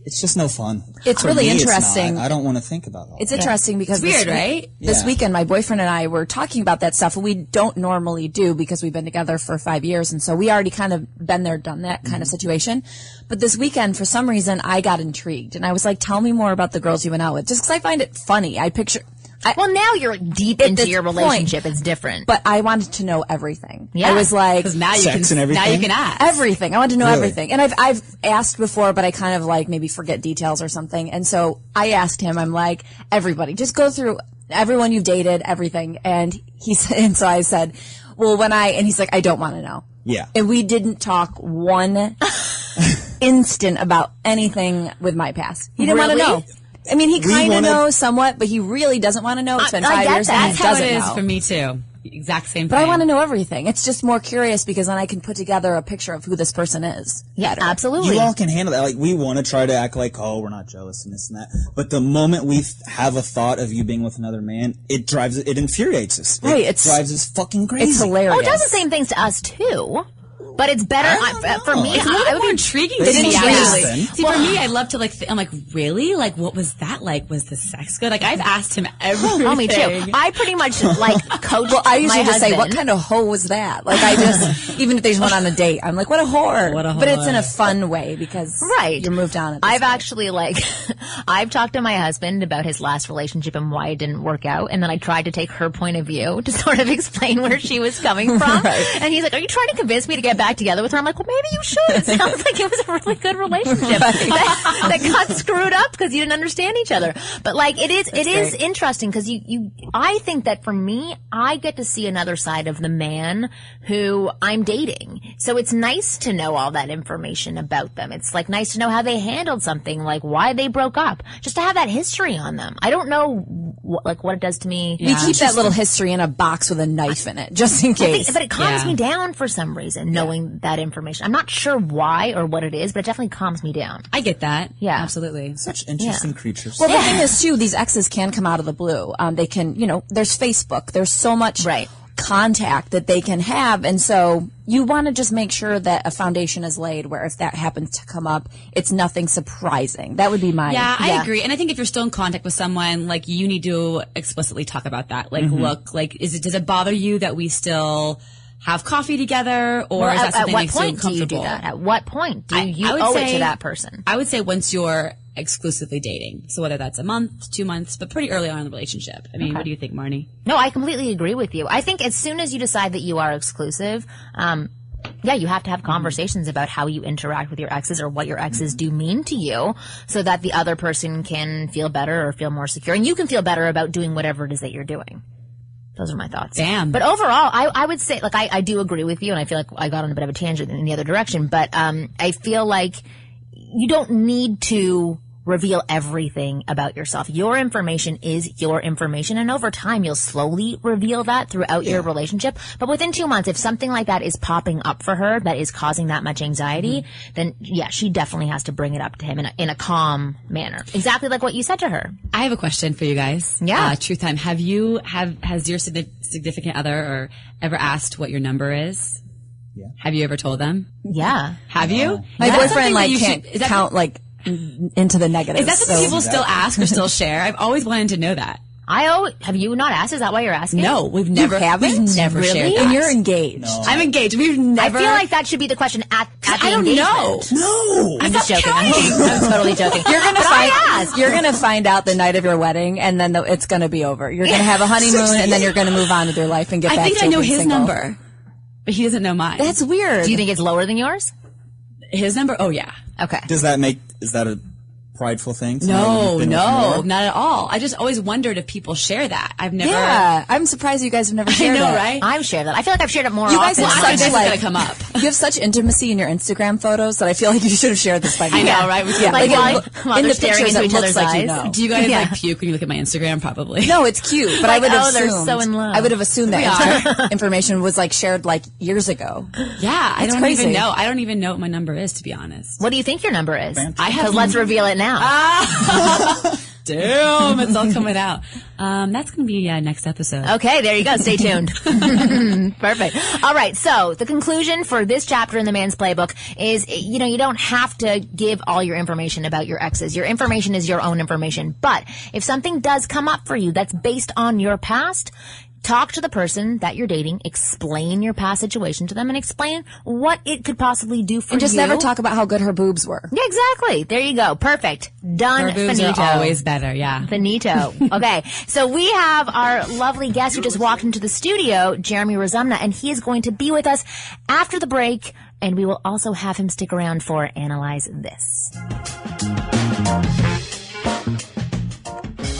Speaker 8: it's just no fun.
Speaker 6: It's really interesting.
Speaker 8: I don't want to think about all
Speaker 6: It's
Speaker 8: that.
Speaker 6: interesting because
Speaker 9: it's weird, right?
Speaker 6: This weekend, my boyfriend and I were talking about that stuff. We don't normally do because we've been together for 5 years, and so we already kind of been there, done that kind of situation. But this weekend, for some reason, I got intrigued, and I was like, "Tell me more about the girls you went out with," just because I find it funny.
Speaker 7: Well, now you're deep into your relationship. It's different.
Speaker 6: But I wanted to know everything.
Speaker 7: Yeah.
Speaker 6: I was like,
Speaker 9: now you
Speaker 8: sex and everything?
Speaker 9: Now you can ask
Speaker 6: everything. I wanted to know
Speaker 8: Really?
Speaker 6: everything. And I've asked before, but I kind of like maybe forget details or something. And so I asked him, I'm like, everybody, just go through everyone you've dated, everything. And he said, and so I said, well, and he's like, I don't want to know.
Speaker 8: Yeah.
Speaker 6: And we didn't talk one instant about anything with my past. He didn't want to know. I mean, he kind of knows somewhat, but he really doesn't want to know. It's been 5 years and he doesn't know.
Speaker 9: That's how it is for me too. Exact same thing.
Speaker 6: But I want to know everything. It's just more curious because then I can put together a picture of who this person is.
Speaker 7: Yeah, absolutely.
Speaker 8: You all can handle that. Like, we want to try to act like, oh, we're not jealous and this and that. But the moment we have a thought of you being with another man, it infuriates us.
Speaker 6: Right.
Speaker 8: It drives us fucking crazy.
Speaker 6: It's hilarious.
Speaker 7: Oh, it does the same things to us too. But it's better for me.
Speaker 9: It's a little more intriguing to me.
Speaker 8: Interesting.
Speaker 9: See, for me, I love to I'm like, really? Like, what was that like? Was the sex good? Like, I've asked him everything.
Speaker 7: Oh, me too. I pretty much coach.
Speaker 6: Well, I usually just say,
Speaker 7: husband.
Speaker 6: what kind of hoe was that? Like, I just, even if they just went on a date, I'm like, what a whore.
Speaker 9: What a
Speaker 6: But it's
Speaker 9: whore.
Speaker 6: in a fun way because you're moved on. At this
Speaker 7: I've
Speaker 6: point.
Speaker 7: actually I've talked to my husband about his last relationship and why it didn't work out, and then I tried to take her point of view to sort of explain where she was coming from. And he's like, "Are you trying to convince me to get back together with her?" I'm like, "Well, maybe you should. It sounds like it was a really good relationship that got screwed up because you didn't understand each other." But like, it is interesting because I think that for me, I get to see another side of the man who I'm dating. So it's nice to know all that information about them. It's like nice to know how they handled something, like why they broke up, just to have that history on them. I don't know what it does to me.
Speaker 6: We keep that little history in a box with a knife in it, just in case.
Speaker 7: But it calms me down for some reason, knowing that information. I'm not sure why or what it is, but it definitely calms me down.
Speaker 9: I get that.
Speaker 7: Yeah.
Speaker 9: Absolutely.
Speaker 8: Such interesting creatures.
Speaker 6: Well, the thing is, too, these exes can come out of the blue. They can, there's Facebook. There's so much contact that they can have. And so you want to just make sure that a foundation is laid where if that happens to come up, it's nothing surprising. That would be my...
Speaker 9: Yeah, I agree. And I think if you're still in contact with someone, like, you need to explicitly talk about that. Like, look, like, does it bother you that we still have coffee together, or is that something that makes you uncomfortable?
Speaker 7: At what point do you do that? At what point do you owe it to that person?
Speaker 9: I would say once you're exclusively dating. So whether that's a month, 2 months, but pretty early on in the relationship. I mean, what do you think, Marni?
Speaker 7: No, I completely agree with you. I think as soon as you decide that you are exclusive, you have to have conversations about how you interact with your exes or what your exes do mean to you so that the other person can feel better or feel more secure. And you can feel better about doing whatever it is that you're doing. Those are my thoughts.
Speaker 9: Damn.
Speaker 7: But overall, I would say, like, I do agree with you, and I feel like I got on a bit of a tangent in the other direction, but I feel like you don't need to reveal everything about yourself. Your information is your information, and over time you'll slowly reveal that throughout your relationship. But within 2 months, if something like that is popping up for her that is causing that much anxiety, then she definitely has to bring it up to him in a calm manner. Exactly like what you said to her.
Speaker 9: I have a question for you guys.
Speaker 7: Yeah.
Speaker 9: Truth time. Has your significant other ever asked what your number is?
Speaker 8: Yeah.
Speaker 9: Have you ever told them?
Speaker 7: Yeah.
Speaker 9: Have you?
Speaker 6: My boyfriend can't count into the negatives.
Speaker 9: Is that something people still ask or still share? I've always wanted to know that.
Speaker 7: Have you not asked? Is that why you're asking?
Speaker 9: No, we've never shared that.
Speaker 6: And you're engaged.
Speaker 8: No.
Speaker 9: I'm engaged. We've never.
Speaker 7: I feel like that should be the question at the
Speaker 9: I don't
Speaker 7: engagement.
Speaker 9: know.
Speaker 8: No.
Speaker 7: I'm just joking. I'm totally joking.
Speaker 6: You're gonna find out the night of your wedding, and then it's gonna be over. You're gonna have a honeymoon, and then you're gonna move on with your life and get back to
Speaker 9: I think I know
Speaker 6: being
Speaker 9: his
Speaker 6: single.
Speaker 9: number, but he doesn't know mine.
Speaker 6: That's weird.
Speaker 7: Do you think it's lower than yours?
Speaker 9: His number? Oh, yeah.
Speaker 7: Okay.
Speaker 8: Is that a prideful thing?
Speaker 9: No, not at all. I just always wondered if people share that. I've never.
Speaker 6: Yeah, I'm surprised you guys have never shared
Speaker 9: I know,
Speaker 6: it.
Speaker 9: right?
Speaker 7: I've shared that. I feel like I've shared it more
Speaker 6: You guys
Speaker 7: often.
Speaker 6: have such
Speaker 9: gotta come up.
Speaker 6: You have such intimacy in your Instagram photos that I feel like you should have shared this by now.
Speaker 9: I know, right?
Speaker 6: Yeah,
Speaker 7: Like while
Speaker 6: in
Speaker 7: they're
Speaker 6: the
Speaker 7: staring
Speaker 6: pictures,
Speaker 7: into
Speaker 6: it
Speaker 7: each
Speaker 6: looks
Speaker 7: other's
Speaker 6: like you
Speaker 7: eyes.
Speaker 6: know.
Speaker 9: Do you guys
Speaker 7: Yeah.
Speaker 9: like puke when you look at my Instagram? Probably.
Speaker 6: No, it's cute, but I would have
Speaker 7: they're
Speaker 6: assumed.
Speaker 7: so in love.
Speaker 6: I would have assumed
Speaker 9: We
Speaker 6: that information was like shared like years ago.
Speaker 9: Yeah, I
Speaker 6: It's
Speaker 9: don't
Speaker 6: crazy.
Speaker 9: even know. I don't even know what my number is, to be honest.
Speaker 7: What do you think your number is?
Speaker 9: I have.
Speaker 7: Because let's reveal it now.
Speaker 9: Damn, it's all coming out. That's going to be next episode.
Speaker 7: Okay, there you go. Stay tuned. Perfect. All right. So the conclusion for this chapter in the Man's Playbook is, you don't have to give all your information about your exes. Your information is your own information. But if something does come up for you that's based on your past, talk to the person that you're dating, explain your past situation to them, and explain what it could possibly do for you.
Speaker 6: And just never talk about how good her boobs were.
Speaker 7: Yeah, exactly. There you go. Perfect. Done.
Speaker 9: Her boobs
Speaker 7: Finito.
Speaker 9: are always better, yeah.
Speaker 7: Finito. Okay. So we have our lovely guest who just walked into the studio, Jeremy Ruzumna, and he is going to be with us after the break, and we will also have him stick around for Analyze This.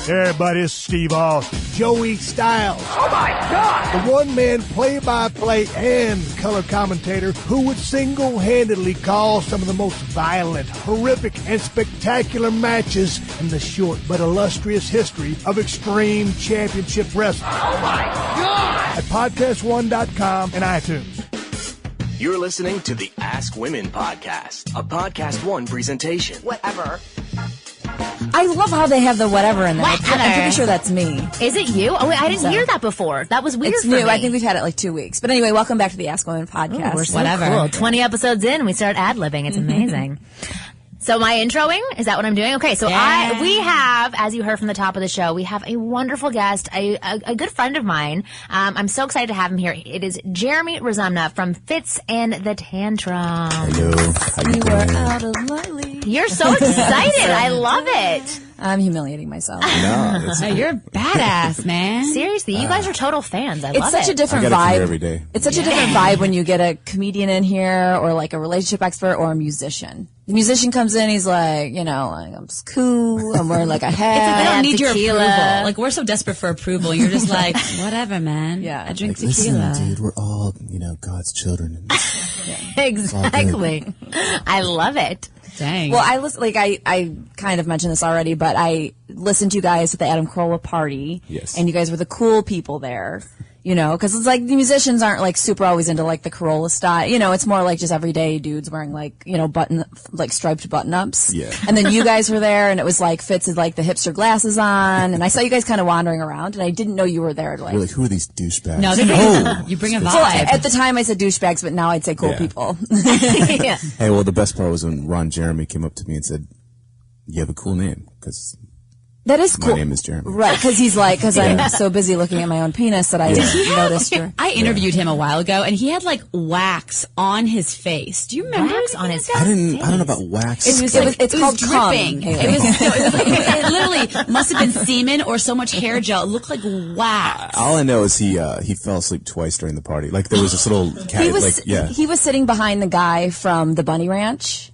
Speaker 10: Hey everybody, it's Steve Austin. Joey Styles. Oh my God! The one-man play-by-play and color commentator who would single-handedly call some of the most violent, horrific, and spectacular matches in the short but illustrious history of Extreme Championship Wrestling. Oh my God! At podcast1.com and iTunes.
Speaker 4: You're listening to the Ask Women podcast, a Podcast One presentation.
Speaker 6: Whatever. I love how they have the whatever in there.
Speaker 7: Whatever.
Speaker 6: I'm pretty sure that's me.
Speaker 7: Is it you? Oh, wait, I didn't hear that before. That was weird
Speaker 6: It's
Speaker 7: for
Speaker 6: new.
Speaker 7: me.
Speaker 6: I think we've had it like 2 weeks. But anyway, welcome back to the Ask Women podcast.
Speaker 7: We're so
Speaker 9: Whatever.
Speaker 7: cool. 20 episodes in, we start ad-libbing. It's amazing. So my introing, is that what I'm doing? Okay, so
Speaker 9: Yeah.
Speaker 7: we have, as you heard from the top of the show, we have a wonderful guest, a good friend of mine. I'm so excited to have him here. It is Jeremy Ruzumna from Fitz The Tantrums.
Speaker 11: Hello. How you
Speaker 6: You
Speaker 11: doing?
Speaker 6: were out of my league.
Speaker 7: You're so excited. I love it.
Speaker 6: I'm humiliating myself.
Speaker 11: No, it's,
Speaker 9: You're a badass, man.
Speaker 7: Seriously, you guys are total fans. I
Speaker 6: It's
Speaker 7: love
Speaker 6: such
Speaker 7: it.
Speaker 6: a different
Speaker 11: I gotta come
Speaker 6: vibe
Speaker 11: here every day.
Speaker 6: It's such a different vibe when you get a comedian in here or like a relationship expert or a musician. The musician comes in, he's like, like, I'm just cool, I'm wearing like a
Speaker 9: They
Speaker 6: hat.
Speaker 9: don't need your
Speaker 7: tequila.
Speaker 9: approval. Like, we're so desperate for approval. You're just like, whatever, man.
Speaker 6: Yeah.
Speaker 9: I drink
Speaker 11: like,
Speaker 9: tequila.
Speaker 11: listen, dude, we're all, God's children.
Speaker 7: Exactly. I love it.
Speaker 9: Dang.
Speaker 6: Well, I listen, like I kind of mentioned this already, but I listened to you guys at the Adam Carolla party.
Speaker 11: Yes.
Speaker 6: And you guys were the cool people there. Because it's like the musicians aren't like super always into like the Carolla style. It's more like just everyday dudes wearing like, striped button ups.
Speaker 11: Yeah.
Speaker 6: And then you guys were there and it was like Fitz had like the hipster glasses on and I saw you guys kind of wandering around and I didn't know you were there.
Speaker 11: We're like, who are these douchebags?
Speaker 9: No, they you bring a vibe.
Speaker 6: Well, at the time I said douchebags, but now I'd say cool
Speaker 11: Yeah.
Speaker 6: people.
Speaker 7: Yeah.
Speaker 11: Hey, well, the best part was when Ron Jeremy came up to me and said, you have a cool name, because
Speaker 6: That is cool.
Speaker 11: my name is Jeremy.
Speaker 6: Right, because I'm so busy looking at my own penis that I noticed your...
Speaker 9: I interviewed him a while ago, and he had like wax on his face. Do you remember?
Speaker 7: Wax on his
Speaker 11: I don't know about wax.
Speaker 6: It's called
Speaker 9: dripping.
Speaker 6: cum.
Speaker 9: It literally must have been semen or so much hair gel. It looked like wax.
Speaker 11: All I know is he fell asleep twice during the party. Like, there was this little cat,
Speaker 6: He was sitting behind the guy from the Bunny Ranch.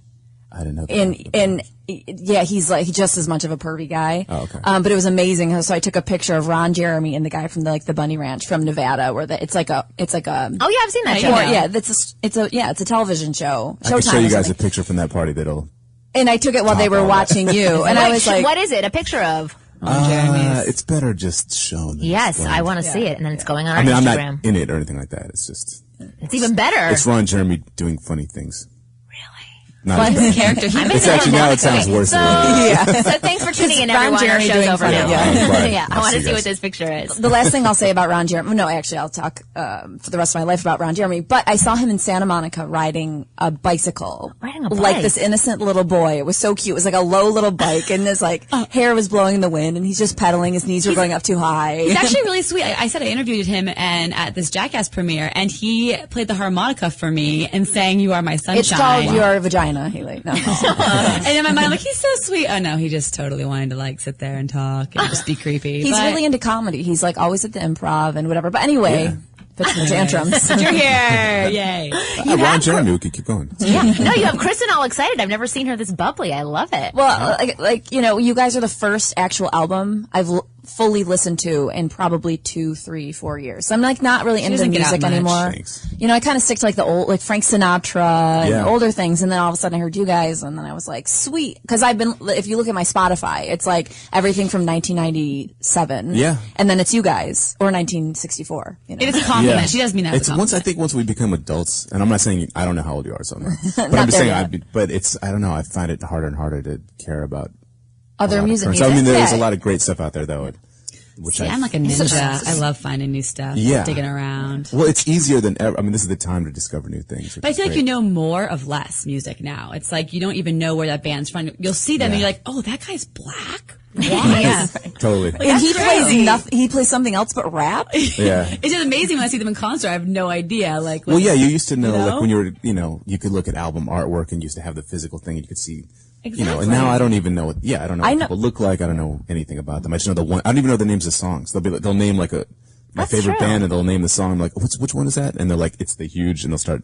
Speaker 11: I didn't know that.
Speaker 6: And he's like just as much of a pervy guy.
Speaker 11: Oh, okay.
Speaker 6: But it was amazing. So I took a picture of Ron Jeremy and the guy from the Bunny Ranch from Nevada, where it's like a.
Speaker 7: Oh yeah, I've seen that show.
Speaker 6: Yeah, it's a television show.
Speaker 11: I can show you
Speaker 6: or
Speaker 11: guys a
Speaker 6: something.
Speaker 11: picture from that party that'll...
Speaker 6: And I took it while they were
Speaker 11: all that.
Speaker 6: watching you, and I was like,
Speaker 7: what is it? A picture of?
Speaker 11: it's better just shown. than
Speaker 7: Yes,
Speaker 11: explained.
Speaker 7: I want to see it, and then it's going on
Speaker 11: I mean,
Speaker 7: our
Speaker 11: I'm
Speaker 7: Instagram.
Speaker 11: not in it or anything like that. It's just...
Speaker 7: It's even better.
Speaker 11: It's Ron Jeremy doing funny things. Not
Speaker 9: But
Speaker 11: as
Speaker 9: his
Speaker 11: bad.
Speaker 9: character, he
Speaker 11: It's actually, now it sounds worse.
Speaker 7: So,
Speaker 11: than
Speaker 7: so thanks for tuning in,
Speaker 6: Ron
Speaker 7: everyone. Our
Speaker 6: Jeremy
Speaker 7: show's
Speaker 6: doing
Speaker 7: over
Speaker 6: funny,
Speaker 7: now.
Speaker 6: yeah.
Speaker 11: Right.
Speaker 7: Yeah, I
Speaker 11: I'll
Speaker 7: want to
Speaker 11: see
Speaker 7: see
Speaker 11: you
Speaker 7: what
Speaker 11: guys.
Speaker 7: this picture is.
Speaker 6: the last thing I'll say about Ron Jeremy. No, actually, I'll talk for the rest of my life about Ron Jeremy. But I saw him in Santa Monica riding a bicycle,
Speaker 7: Riding a bike?
Speaker 6: like this innocent little boy. It was so cute. It was like a low little bike, and his hair was blowing in the wind, and he's just pedaling. His knees were going up too high.
Speaker 9: He's actually really sweet. I said I interviewed him and at this Jackass premiere, and he played the harmonica for me and sang "You Are My Sunshine."
Speaker 6: It's called Your Vagina, Haley. No.
Speaker 9: And in my mind, I'm like, he's so sweet. Oh no, he just totally wanted to sit there and talk and just be creepy.
Speaker 6: He's
Speaker 9: But
Speaker 6: really into comedy. He's always at the Improv and whatever. But anyway, Fitz The Tantrums.
Speaker 9: You're here. Yay.
Speaker 11: Ron Jeremy, we could keep going.
Speaker 7: Yeah. No, you have Kristen all excited. I've never seen her this bubbly. I love it.
Speaker 6: Well, like you know, you guys are the first actual album I've fully listened to in probably 2, 3, 4 years. So I'm like not really into music anymore.
Speaker 11: Thanks.
Speaker 6: You know, I kind of stick to like the old, like Frank Sinatra and older things. And then all of a sudden I heard you guys, and then I was like, sweet. Because if you look at my Spotify, it's like everything from 1997.
Speaker 11: Yeah.
Speaker 6: And then it's you guys, or 1964. You know?
Speaker 9: It is a compliment. She does mean that.
Speaker 11: It's once we become adults, and I'm not saying I don't know how old you are, so I'm not. But I'm just saying, but it's I don't know. I find it harder and harder to care about
Speaker 6: other music.
Speaker 11: So I mean, there's a lot of great stuff out there, though.
Speaker 9: I'm like a ninja. I love finding new stuff.
Speaker 11: Yeah.
Speaker 9: Digging around.
Speaker 11: Well, it's easier than ever. I mean, this is the time to discover new things.
Speaker 9: But I feel like you know more of less music now. It's like you don't even know where that band's from. You'll see them and you're like, oh, that guy's black? Why?
Speaker 6: Yeah.
Speaker 11: Totally.
Speaker 6: And he plays nothing. He plays something else but rap.
Speaker 11: Yeah.
Speaker 9: It's just amazing when I see them in concert. I have no idea. Like,
Speaker 11: well, yeah, you used to know, like when you were, you could look at album artwork and you used to have the physical thing and you could see.
Speaker 9: Exactly.
Speaker 11: And now I don't even know I don't know what people look like. I don't know anything about them. I just know I don't even know the names of songs. They'll name like my favorite band and they'll name the song. I'm like, which one is that? And they're like, it's The Huge, and they'll start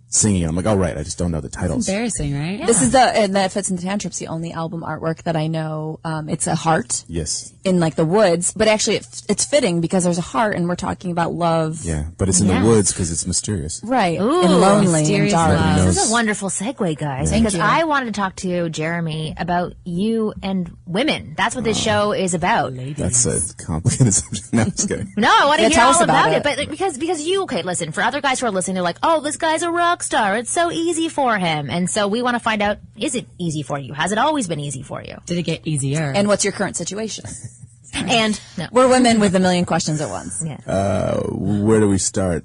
Speaker 11: singing. I'm like, oh, right, I just don't know the titles.
Speaker 9: It's embarrassing, right?
Speaker 6: Yeah. This is that Fitz The Tantrums, the only album artwork that I know. It's a heart.
Speaker 11: Yes.
Speaker 6: In like the woods, but actually it's fitting because there's a heart and we're talking about love.
Speaker 11: Yeah, but it's in the woods because it's mysterious.
Speaker 6: Right.
Speaker 7: Ooh,
Speaker 6: and lonely and dark.
Speaker 7: This is a wonderful segue, guys, because I wanted to talk to Jeremy about you and women. That's what this show is about.
Speaker 11: That's a complicated subject. No, I'm just kidding.
Speaker 7: No, I want to hear all about it.
Speaker 6: But
Speaker 7: like, because listen, for other guys who are listening, they're like, oh, this guy's a rock star. It's so easy for him. And so we want to find out, is it easy for you? Has it always been easy for you?
Speaker 9: Did it get easier?
Speaker 6: And what's your current situation?
Speaker 7: And
Speaker 6: we're women with a million questions at once.
Speaker 7: Yeah.
Speaker 11: Where do we start?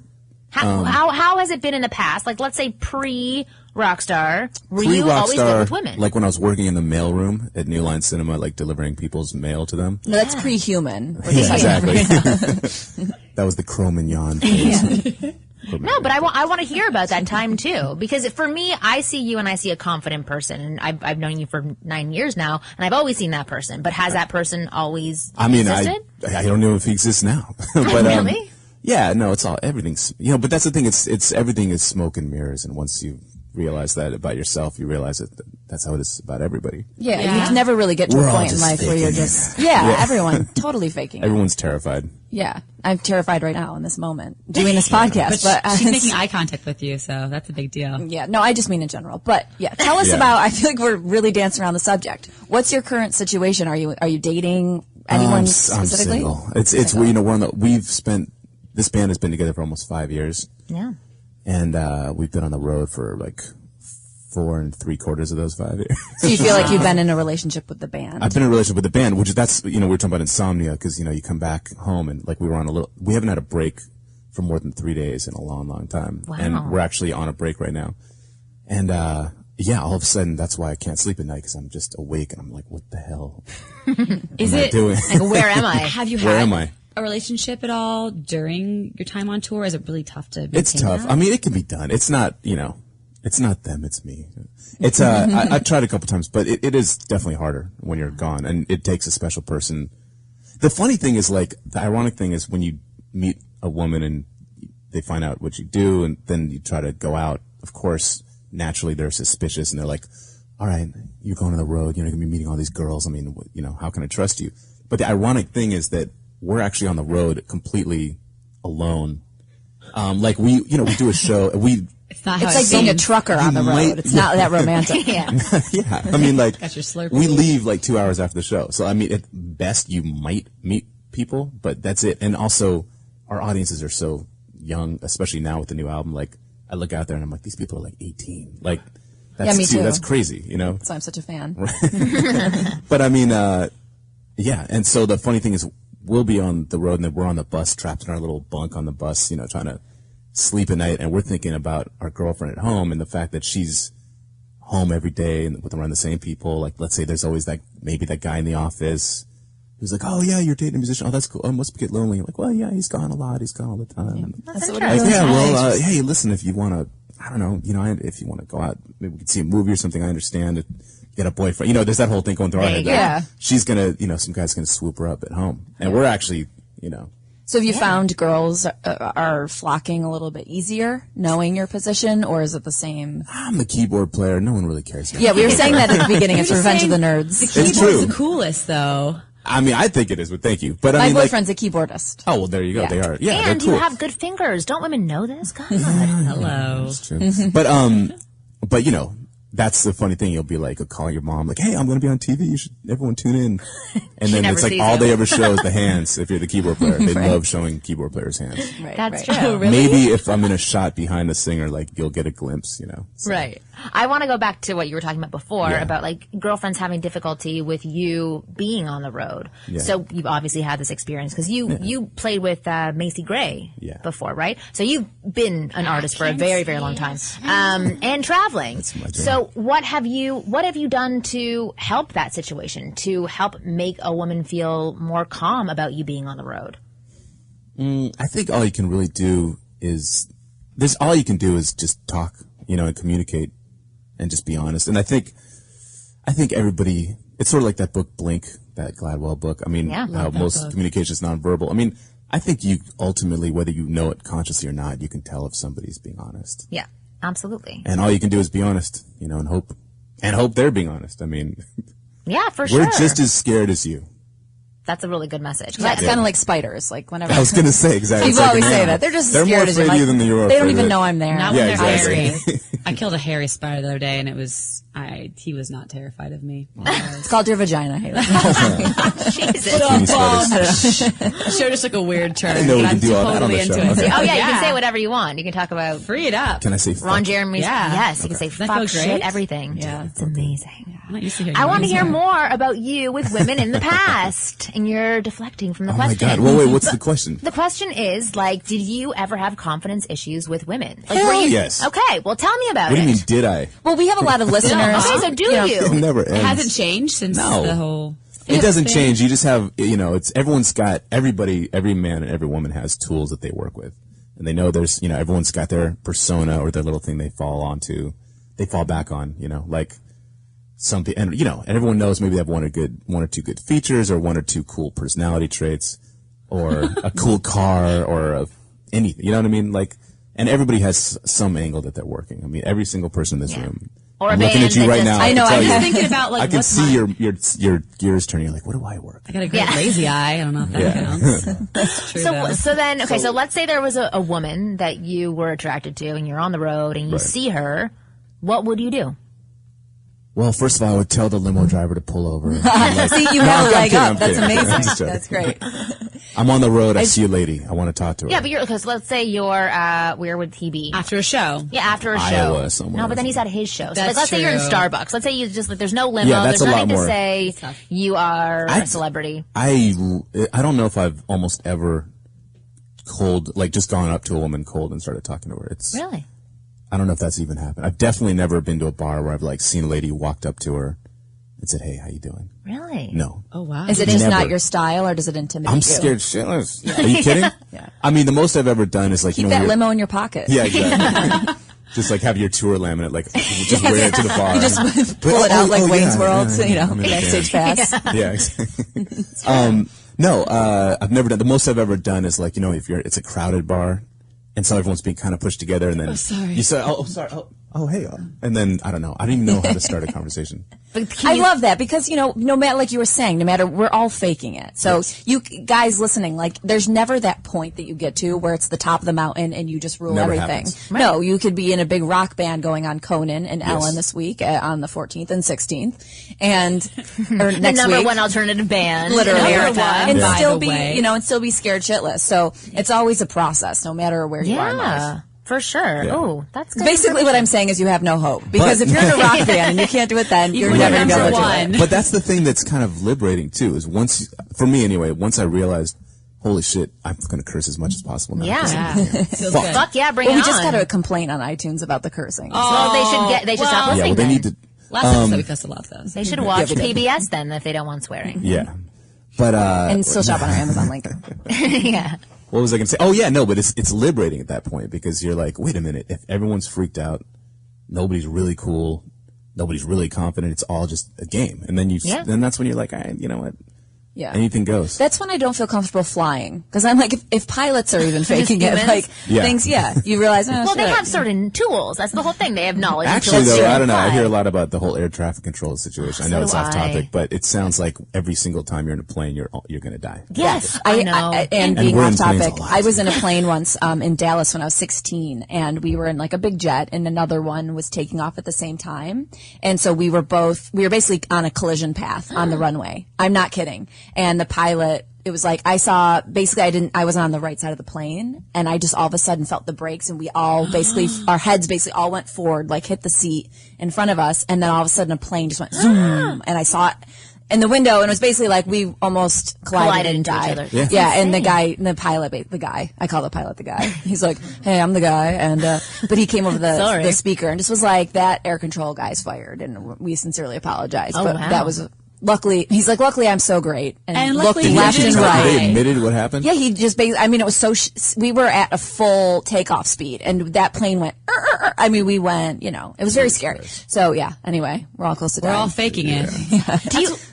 Speaker 7: How has it been in the past? Like, let's say pre-Rockstar, were you always good with women?
Speaker 11: Like when I was working in the mailroom at New Line Cinema, like delivering people's mail to them.
Speaker 6: No, that's pre-human.
Speaker 11: Yeah, exactly. That was the Cro-Magnon phase.
Speaker 7: No, but I want to hear about that time too, because for me, I see you and I see a confident person, and I've known you for 9 years now, and I've always seen that person. But has that person always existed?
Speaker 11: I don't know if he exists now. But,
Speaker 7: really?
Speaker 11: Yeah, no, everything's, but that's the thing. It's everything is smoke and mirrors, and once you realize that about yourself, you realize that that's how it is about everybody.
Speaker 6: Yeah. You can never really get to a point in life where you're just everyone totally faking it.
Speaker 11: Everyone's terrified.
Speaker 6: Yeah, I'm terrified right now in this moment doing this podcast. But
Speaker 9: she's making eye contact with you, so that's a big deal.
Speaker 6: Yeah, no, I just mean in general. But yeah, tell us about. I feel like we're really dancing around the subject. What's your current situation? Are you dating anyone specifically?
Speaker 11: I'm single. This band has been together for almost 5 years.
Speaker 7: Yeah.
Speaker 11: And we've been on the road for like 4 3/4 of those 5 years.
Speaker 6: So you feel like you've been in a relationship with the band?
Speaker 11: I've been in a relationship with the band, we were talking about insomnia because, you come back home and like we haven't had a break for more than 3 days in a long, long time.
Speaker 7: Wow.
Speaker 11: And we're actually on a break right now. And, all of a sudden that's why I can't sleep at night because I'm just awake and I'm like, what the hell am I doing?
Speaker 7: Like, where am I?
Speaker 9: Have you
Speaker 11: Where
Speaker 9: had
Speaker 11: am I?
Speaker 9: a relationship at all during your time on tour? Is it really tough to
Speaker 11: It's tough.
Speaker 9: that?
Speaker 11: I mean, it can be done. It's not, it's not them, it's me. It's, I tried a couple times, but it is definitely harder when you're gone, and it takes a special person. The funny thing is, like, the ironic thing is when you meet a woman and they find out what you do, and then you try to go out, of course, naturally they're suspicious, and they're like, all right, you're going on the road, you're going to be meeting all these girls, I mean, how can I trust you? But the ironic thing is that we're actually on the road completely alone. Like we do a show.
Speaker 6: It's like being a trucker on the road. It's not that romantic.
Speaker 11: Yeah. I mean, like we
Speaker 9: leave
Speaker 11: leave like 2 hours after the show. So I mean, at best you might meet people, but that's it. And also, our audiences are so young, especially now with the new album. Like I look out there and I'm like, these people are like 18. Like that's
Speaker 6: me too.
Speaker 11: That's crazy,
Speaker 6: So I'm such a fan.
Speaker 11: But I mean, and so the funny thing is, we'll be on the road and then we're on the bus, trapped in our little bunk on the bus, trying to sleep at night. And we're thinking about our girlfriend at home and the fact that she's home every day and with around the same people. Like, let's say there's always maybe that guy in the office who's like, oh yeah, you're dating a musician. Oh, that's cool. Oh, must get lonely. Like, well, yeah, he's gone a lot. He's gone all the time.
Speaker 7: Yeah.
Speaker 11: And
Speaker 7: That's
Speaker 11: interesting. Hey, listen, if you want to, I don't know, if you want to go out, maybe we could see a movie or something. I understand. Get a boyfriend. There's that whole thing going through our head.
Speaker 6: Yeah.
Speaker 11: She's gonna, some guy's gonna swoop her up at home. And we're actually,
Speaker 6: So have you found girls are flocking a little bit easier, knowing your position, or is it the same?
Speaker 11: I'm the keyboard player. No one really cares.
Speaker 6: Yeah, we were saying that at the beginning. It's Revenge of the Nerds.
Speaker 9: The keyboard's the coolest, though.
Speaker 11: I mean, I think it is, but thank you. But
Speaker 6: My
Speaker 11: I mean,
Speaker 6: boyfriend's a keyboardist.
Speaker 11: Oh, well, there you go.
Speaker 6: Yeah.
Speaker 11: They are. Yeah,
Speaker 7: And
Speaker 11: they're cool.
Speaker 7: you have good fingers. Don't women know this? God.
Speaker 9: Hello.
Speaker 11: That's true. But you know, that's the funny thing. You'll be like, calling your mom, like, "Hey, I'm going to be on TV. You should, everyone tune in." And then it's like all they ever show is the hands. If you're the keyboard player, they love showing keyboard players' hands.
Speaker 6: Right,
Speaker 7: That's
Speaker 6: right.
Speaker 7: true.
Speaker 9: Oh, really?
Speaker 11: Maybe if I'm in a shot behind the singer, like you'll get a glimpse. You know. So.
Speaker 7: Right. I want to go back to what you were talking about before
Speaker 11: Yeah.
Speaker 7: about like girlfriends having difficulty with you being on the road.
Speaker 11: Yeah.
Speaker 7: So you've obviously had this experience because you played with Macy Gray before, right? So you've been an artist for a very, very long time, and traveling. So what have you done to help that situation, to help make a woman feel more calm about you being on the road?
Speaker 11: I think all you can really do is all you can do is just talk, you know, and communicate and just be honest. And I think everybody, it's sort of like that book Blink, that Gladwell book. I mean, how most communication is nonverbal. I mean, I think you ultimately, whether you know it consciously or not, you can tell if somebody's being honest.
Speaker 7: Yeah, absolutely.
Speaker 11: And all you can do is be honest, you know, and hope they're being honest. I mean,
Speaker 7: yeah, for sure.
Speaker 11: we're just as scared as you.
Speaker 7: That's a really good message.
Speaker 6: That's kind of like spiders. Like whenever
Speaker 11: I was going to say exactly.
Speaker 6: people always say that they're just
Speaker 11: They're
Speaker 6: scared
Speaker 11: more
Speaker 6: as you.
Speaker 11: afraid of you than you're
Speaker 6: They don't
Speaker 11: afraid
Speaker 6: even
Speaker 11: of
Speaker 6: know I'm there.
Speaker 9: Not when they're
Speaker 11: exactly.
Speaker 9: hairy. I killed a hairy spider the other day, and he was not terrified of me.
Speaker 6: It's called your vagina, Haley.
Speaker 7: Jesus.
Speaker 11: Teeny spiders.
Speaker 9: The show just took a weird turn.
Speaker 11: I didn't know we
Speaker 9: but
Speaker 11: could
Speaker 9: I'm
Speaker 11: do all that on
Speaker 9: totally
Speaker 11: the show.
Speaker 9: into it.
Speaker 11: Okay.
Speaker 7: Oh yeah, you can say whatever you want. You can talk about
Speaker 9: Free it up.
Speaker 11: Can I say
Speaker 7: Ron
Speaker 11: fuck?
Speaker 7: Jeremy's.
Speaker 9: Yeah.
Speaker 7: Yes, you can say
Speaker 9: Does that
Speaker 7: fuck
Speaker 9: feel
Speaker 7: shit,
Speaker 9: great?
Speaker 7: everything.
Speaker 6: Yeah.
Speaker 7: It's amazing.
Speaker 9: I'm not used to hearing
Speaker 7: I want to
Speaker 9: names.
Speaker 7: hear more about you with women in the past, and you're deflecting from the
Speaker 11: Oh my
Speaker 7: question.
Speaker 11: God. Well, wait, what's the question?
Speaker 7: The question is, like, did you ever have confidence issues with women? Like,
Speaker 11: Hell yes.
Speaker 7: Okay, well, tell me about
Speaker 11: What
Speaker 7: it.
Speaker 11: do you mean, did I?
Speaker 6: Well, we have a lot of listeners.
Speaker 7: Okay, so do
Speaker 6: know,
Speaker 7: you?
Speaker 11: It never ends.
Speaker 9: It hasn't changed since
Speaker 11: No.
Speaker 9: the whole...
Speaker 11: It doesn't change. You just have, you know, every man and every woman has tools that they work with. And they know there's, you know, everyone's got their persona or their little thing they fall back on, you know, like something, and, you know, and everyone knows maybe they have one or two good features or one or two cool personality traits or a cool car or anything, you know what I mean? Like, and everybody has some angle that they're working. I mean, every single person in this room.
Speaker 7: Or a
Speaker 11: I'm looking
Speaker 7: band
Speaker 11: at you
Speaker 7: that
Speaker 11: right
Speaker 7: just-
Speaker 11: now.
Speaker 6: I know,
Speaker 11: can
Speaker 6: I'm
Speaker 11: tell
Speaker 6: just
Speaker 11: you.
Speaker 9: thinking about, like,
Speaker 11: I can
Speaker 9: what's
Speaker 11: see your gears turning. You're like, what do I work?
Speaker 9: I got a great lazy eye. I don't know if that counts. That's true, though.
Speaker 7: So then, okay, so let's say there was a woman that you were attracted to, and you're on the road, and you see her. What would you do?
Speaker 11: Well, first of all, I would tell the limo driver to pull over.
Speaker 6: See, you have a leg up. That's
Speaker 11: I'm
Speaker 6: amazing.
Speaker 11: just joking.
Speaker 6: That's great.
Speaker 11: I'm on the road. I see a lady. I want to talk to her.
Speaker 7: Yeah, but because let's say you're where would he be?
Speaker 9: After a show.
Speaker 7: Yeah, after a show.
Speaker 11: Iowa, somewhere.
Speaker 7: No, but then he's at his show. So
Speaker 9: That's
Speaker 7: let's say you're in
Speaker 9: true.
Speaker 7: Starbucks. Let's say you just like there's no limo.
Speaker 11: Yeah, that's
Speaker 7: there's
Speaker 11: a lot
Speaker 7: nothing to
Speaker 11: more.
Speaker 7: say. You are a celebrity.
Speaker 11: I don't know if I've almost ever just gone up to a woman cold and started talking to her.
Speaker 7: Really?
Speaker 11: I don't know if that's even happened. I've definitely never been to a bar where I've like seen a lady, walked up to her and said, "Hey, how you doing?"
Speaker 7: Really?
Speaker 11: No.
Speaker 9: Oh, wow.
Speaker 6: Is it just
Speaker 11: Never.
Speaker 6: not your style, or does it intimidate
Speaker 11: I'm
Speaker 6: you?
Speaker 11: scared shitless. Are you kidding?
Speaker 6: Yeah.
Speaker 11: I mean, the most I've ever done is like,
Speaker 6: Keep
Speaker 11: you know,
Speaker 6: that
Speaker 11: when you're-
Speaker 6: limo in your pocket.
Speaker 11: Yeah, exactly. Just like have your tour laminate, like just wear it to the bar.
Speaker 6: You just pull it out like Wayne's World, you know,
Speaker 11: I'm in a
Speaker 6: backstage
Speaker 11: band.
Speaker 6: pass.
Speaker 11: Yeah, exactly. No, I've never done. The most I've ever done is like, you know, it's a crowded bar, and so everyone's being kind of pushed together, and then you say, "Oh, sorry, oh, hey," and then I don't know. I don't even know how to start a conversation.
Speaker 6: I love that because, you know, no matter, like you were saying, we're all faking it. So you guys listening, like there's never that point that you get to where it's the top of the mountain and you just rule
Speaker 11: Never
Speaker 6: everything.
Speaker 11: happens.
Speaker 6: No, you could be in a big rock band going on Conan and
Speaker 11: Yes.
Speaker 6: Ellen this week on the 14th and 16th and or
Speaker 7: The
Speaker 6: next
Speaker 7: number
Speaker 6: week.
Speaker 7: one alternative band
Speaker 6: Literally,
Speaker 7: in America.
Speaker 6: and
Speaker 9: By
Speaker 6: still
Speaker 9: the
Speaker 6: be,
Speaker 9: way.
Speaker 6: you know, and still be scared shitless. So it's always a process, no matter where you are in life.
Speaker 7: Yeah, for sure.
Speaker 11: Yeah.
Speaker 7: Oh, that's good.
Speaker 6: Basically, what I'm saying is you have no hope because if you're in a rock band and you can't do it, then you're
Speaker 9: Even
Speaker 6: never
Speaker 9: when
Speaker 6: going to be
Speaker 9: number
Speaker 6: able to do
Speaker 9: one.
Speaker 6: it.
Speaker 11: But that's the thing that's kind of liberating too. Is for me anyway, once I realized, holy shit, I'm going to curse as much as possible now.
Speaker 7: Yeah.
Speaker 9: Feels good.
Speaker 7: Fuck yeah, bring
Speaker 6: Well,
Speaker 7: it
Speaker 6: we just
Speaker 7: on.
Speaker 6: got a complaint on iTunes about the cursing.
Speaker 7: Well, they should stop
Speaker 11: Yeah,
Speaker 7: listening.
Speaker 11: well, they
Speaker 7: then.
Speaker 11: need to.
Speaker 9: Last episode we cussed a lot, though.
Speaker 7: They should watch
Speaker 6: we did.
Speaker 7: PBS then if they don't want swearing.
Speaker 11: Yeah, but
Speaker 6: and still shop on our Amazon link.
Speaker 7: Yeah.
Speaker 11: what was I going to say? Oh yeah, no, but it's liberating at that point because you're like, wait a minute, if everyone's freaked out, nobody's really cool, nobody's really confident, it's all just a game, and then then that's when you're like, you know what?
Speaker 6: Yeah.
Speaker 11: Anything goes.
Speaker 6: That's when I don't feel comfortable flying. Because I'm like, if pilots are even faking it, like, things, you realize,
Speaker 7: well, they have certain tools. That's the whole thing. They have knowledge.
Speaker 11: Actually, though, I don't know. I hear a lot about the whole air traffic control situation. I know it's off topic, but it sounds like every single time you're in a plane, you're going to die.
Speaker 7: Yes, I know.
Speaker 6: And being off topic, I was in a plane once in Dallas when I was 16, and we were in like a big jet, and another one was taking off at the same time. And so we were basically on a collision path on the runway. I'm not kidding. And the pilot, it was like I wasn't on the right side of the plane, and I just all of a sudden felt the brakes, and we all our heads basically all went forward, like hit the seat in front of us, and then all of a sudden a plane just went zoom, and I saw it in the window, and it was basically like we almost collided and died.
Speaker 7: Each other.
Speaker 6: Yeah, and the pilot, I call the pilot the guy. He's like, "Hey, I'm the guy," and but he came over the speaker and just was like, "That air control guy's fired," and we sincerely apologize.
Speaker 7: Oh,
Speaker 6: but
Speaker 7: wow.
Speaker 6: that was. Luckily, he's like, luckily I'm so great. And looked
Speaker 9: luckily
Speaker 6: left and right.
Speaker 11: They admitted what happened?
Speaker 6: Yeah, he just basically, I mean, it was so, we were at a full takeoff speed, and that plane went, I mean, we went, it was very scary. So, yeah, anyway, we're all close to dying.
Speaker 9: We're all faking it.
Speaker 6: Yeah.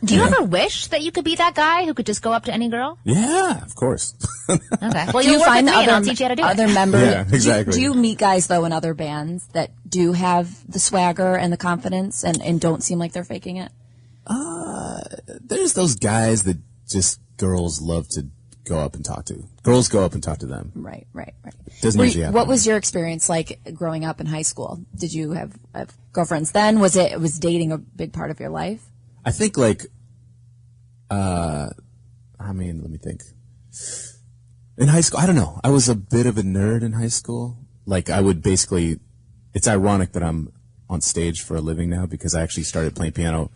Speaker 7: Do you ever wish that you could be that guy who could just go up to any girl?
Speaker 11: Yeah, of course.
Speaker 7: Okay. Well,
Speaker 6: Do you find
Speaker 7: I'll teach you how to do
Speaker 6: other
Speaker 7: it.
Speaker 6: members?
Speaker 11: Yeah, exactly.
Speaker 6: Do you meet guys, though, in other bands that do have the swagger and the confidence and don't seem like they're faking it?
Speaker 11: There's those guys that just girls love to go up and talk to. Girls go up and talk to them.
Speaker 6: Right.
Speaker 11: Doesn't usually happen.
Speaker 6: What was your experience like growing up in high school? Did you have girlfriends then? Was dating a big part of your life?
Speaker 11: I think let me think. In high school, I don't know. I was a bit of a nerd in high school. Like I would basically, it's ironic that I'm on stage for a living now because I actually started playing piano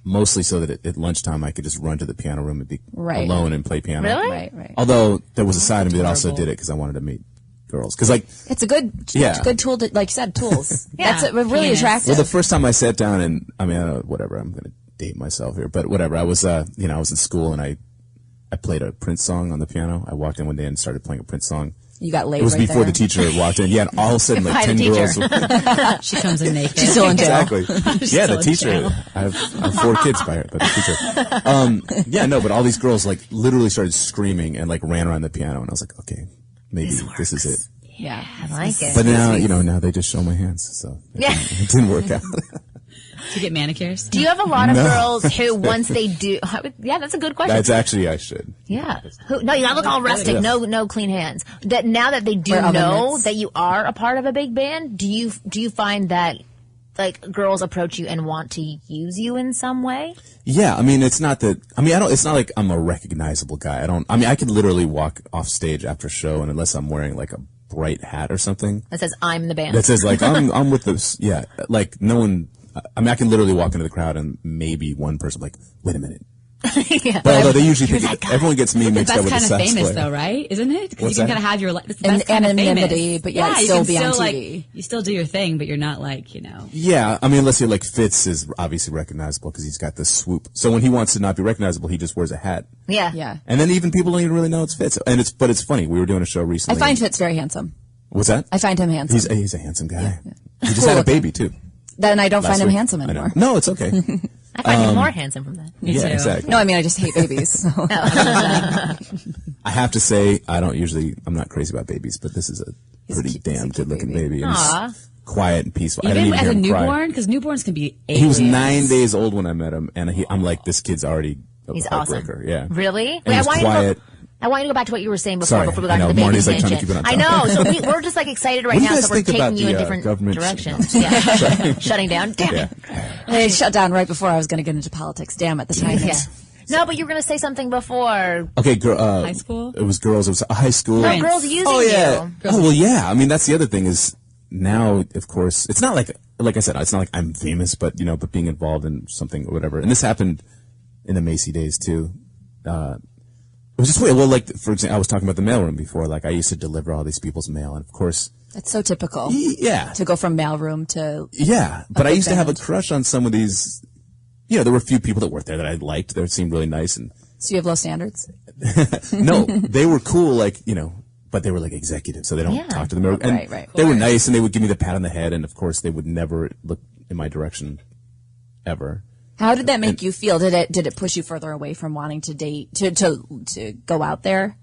Speaker 11: mostly so that at lunchtime I could just run to the piano room and be alone and play piano.
Speaker 7: Really?
Speaker 6: Right.
Speaker 11: Although there was a side of me that also did it because I wanted to meet girls. Because
Speaker 6: it's a good tool to, like you said, tools.
Speaker 7: Yeah.
Speaker 6: That's really attractive.
Speaker 11: Well, the first time I sat down and I don't know, whatever. I'm going to date myself here, but whatever. I was I was in school and I played a Prince song on the piano. I walked in one day and started playing a Prince song.
Speaker 6: You got laid.
Speaker 11: It was
Speaker 6: right
Speaker 11: before
Speaker 6: there.
Speaker 11: the teacher walked in. Yeah, and all of a sudden, like 10 girls.
Speaker 9: She comes in naked.
Speaker 6: She's still in jail.
Speaker 11: Exactly. Yeah, the teacher. I have 4 kids by her, but the teacher. Yeah, no, but all these girls like literally started screaming and like ran around the piano, and I was like, okay, maybe this is it.
Speaker 6: Yeah,
Speaker 7: I like it.
Speaker 11: But now, now they just show my hands, so it didn't work out.
Speaker 9: To get manicures?
Speaker 7: Do you have a lot of girls who, once they do, yeah, that's a good question.
Speaker 11: That's actually, I should.
Speaker 7: Yeah. No, you gotta look all rustic. No clean hands. That now that they do know that you are a part of a big band, do you find that like girls approach you and want to use you in some way?
Speaker 11: Yeah, I mean, it's not that. I mean, it's not like I'm a recognizable guy. I could literally walk off stage after a show, and unless I'm wearing like a bright hat or something
Speaker 7: that says I'm the band.
Speaker 11: That says like I'm with this. Yeah, like no one. I mean, I can literally walk into the crowd and maybe one person like, wait a minute.
Speaker 7: Yeah.
Speaker 11: But although they usually think everyone gets me mixed up with the sax player.
Speaker 9: That's kind of famous though, right? Isn't it? Because you can kind of have your
Speaker 6: anonymity, but yet still be on TV.
Speaker 9: Like, you still do your thing, but you're not like,
Speaker 11: Yeah, I mean, unless you're like Fitz is obviously recognizable because he's got the swoop. So when he wants to not be recognizable, he just wears a hat.
Speaker 7: Yeah.
Speaker 11: And then even people don't even really know it's Fitz. But it's funny. We were doing a show recently.
Speaker 6: I find Fitz very handsome.
Speaker 11: What's that?
Speaker 6: I find him handsome.
Speaker 11: He's a handsome guy. Yeah. He just had a baby too.
Speaker 6: Then I don't find him handsome anymore.
Speaker 11: No, it's okay.
Speaker 7: I find him more handsome from that.
Speaker 11: Me too. Exactly.
Speaker 6: No, I mean, I just hate babies. So.
Speaker 11: I have to say, I'm not crazy about babies, but this is a pretty damn good looking baby. And he's quiet and peaceful.
Speaker 9: Even
Speaker 11: I didn't even
Speaker 9: as
Speaker 11: hear
Speaker 9: a
Speaker 11: him
Speaker 9: newborn? Because newborns can be aliens.
Speaker 11: He was 9 days old when I met him, and I'm like, this kid's already a heartbreaker.
Speaker 7: Awesome.
Speaker 11: Yeah.
Speaker 7: Really?
Speaker 11: And he's quiet.
Speaker 7: I want you to go back to what you were saying before we got to the baby
Speaker 11: Marnie's
Speaker 7: tangent.
Speaker 11: Like trying to keep it on
Speaker 7: I know. So we're just like excited right now, so we're taking you in different directions. Yeah. Shutting down. Damn it.
Speaker 6: They shut down right before I was going to get into politics. Damn it. The timing.
Speaker 7: Yeah. No, but you were going to say something before.
Speaker 11: Okay,
Speaker 9: high school?
Speaker 11: It was girls. It was high school.
Speaker 7: No, girls using you.
Speaker 11: Oh, well, yeah. I mean, that's the other thing is now, of course, it's not like I said, it's not like I'm famous, but, but being involved in something or whatever. And this happened in the Macy days, too. It was just weird. Well, like, for example, I was talking about the mailroom before. Like, I used to deliver all these people's mail, and of course...
Speaker 6: It's so typical.
Speaker 11: Yeah.
Speaker 6: To go from mailroom to...
Speaker 11: Yeah, but I used to have a crush on some of these... there were a few people that worked there that I liked. They seemed really nice. And
Speaker 6: so you have low standards?
Speaker 11: No, they were cool, like, but they were like executives, so they don't talk to them. And
Speaker 6: right.
Speaker 11: They were nice, and they would give me the pat on the head, and of course, they would never look in my direction, ever.
Speaker 6: How did that make you feel? Did it push you further away from wanting to date, to go out there?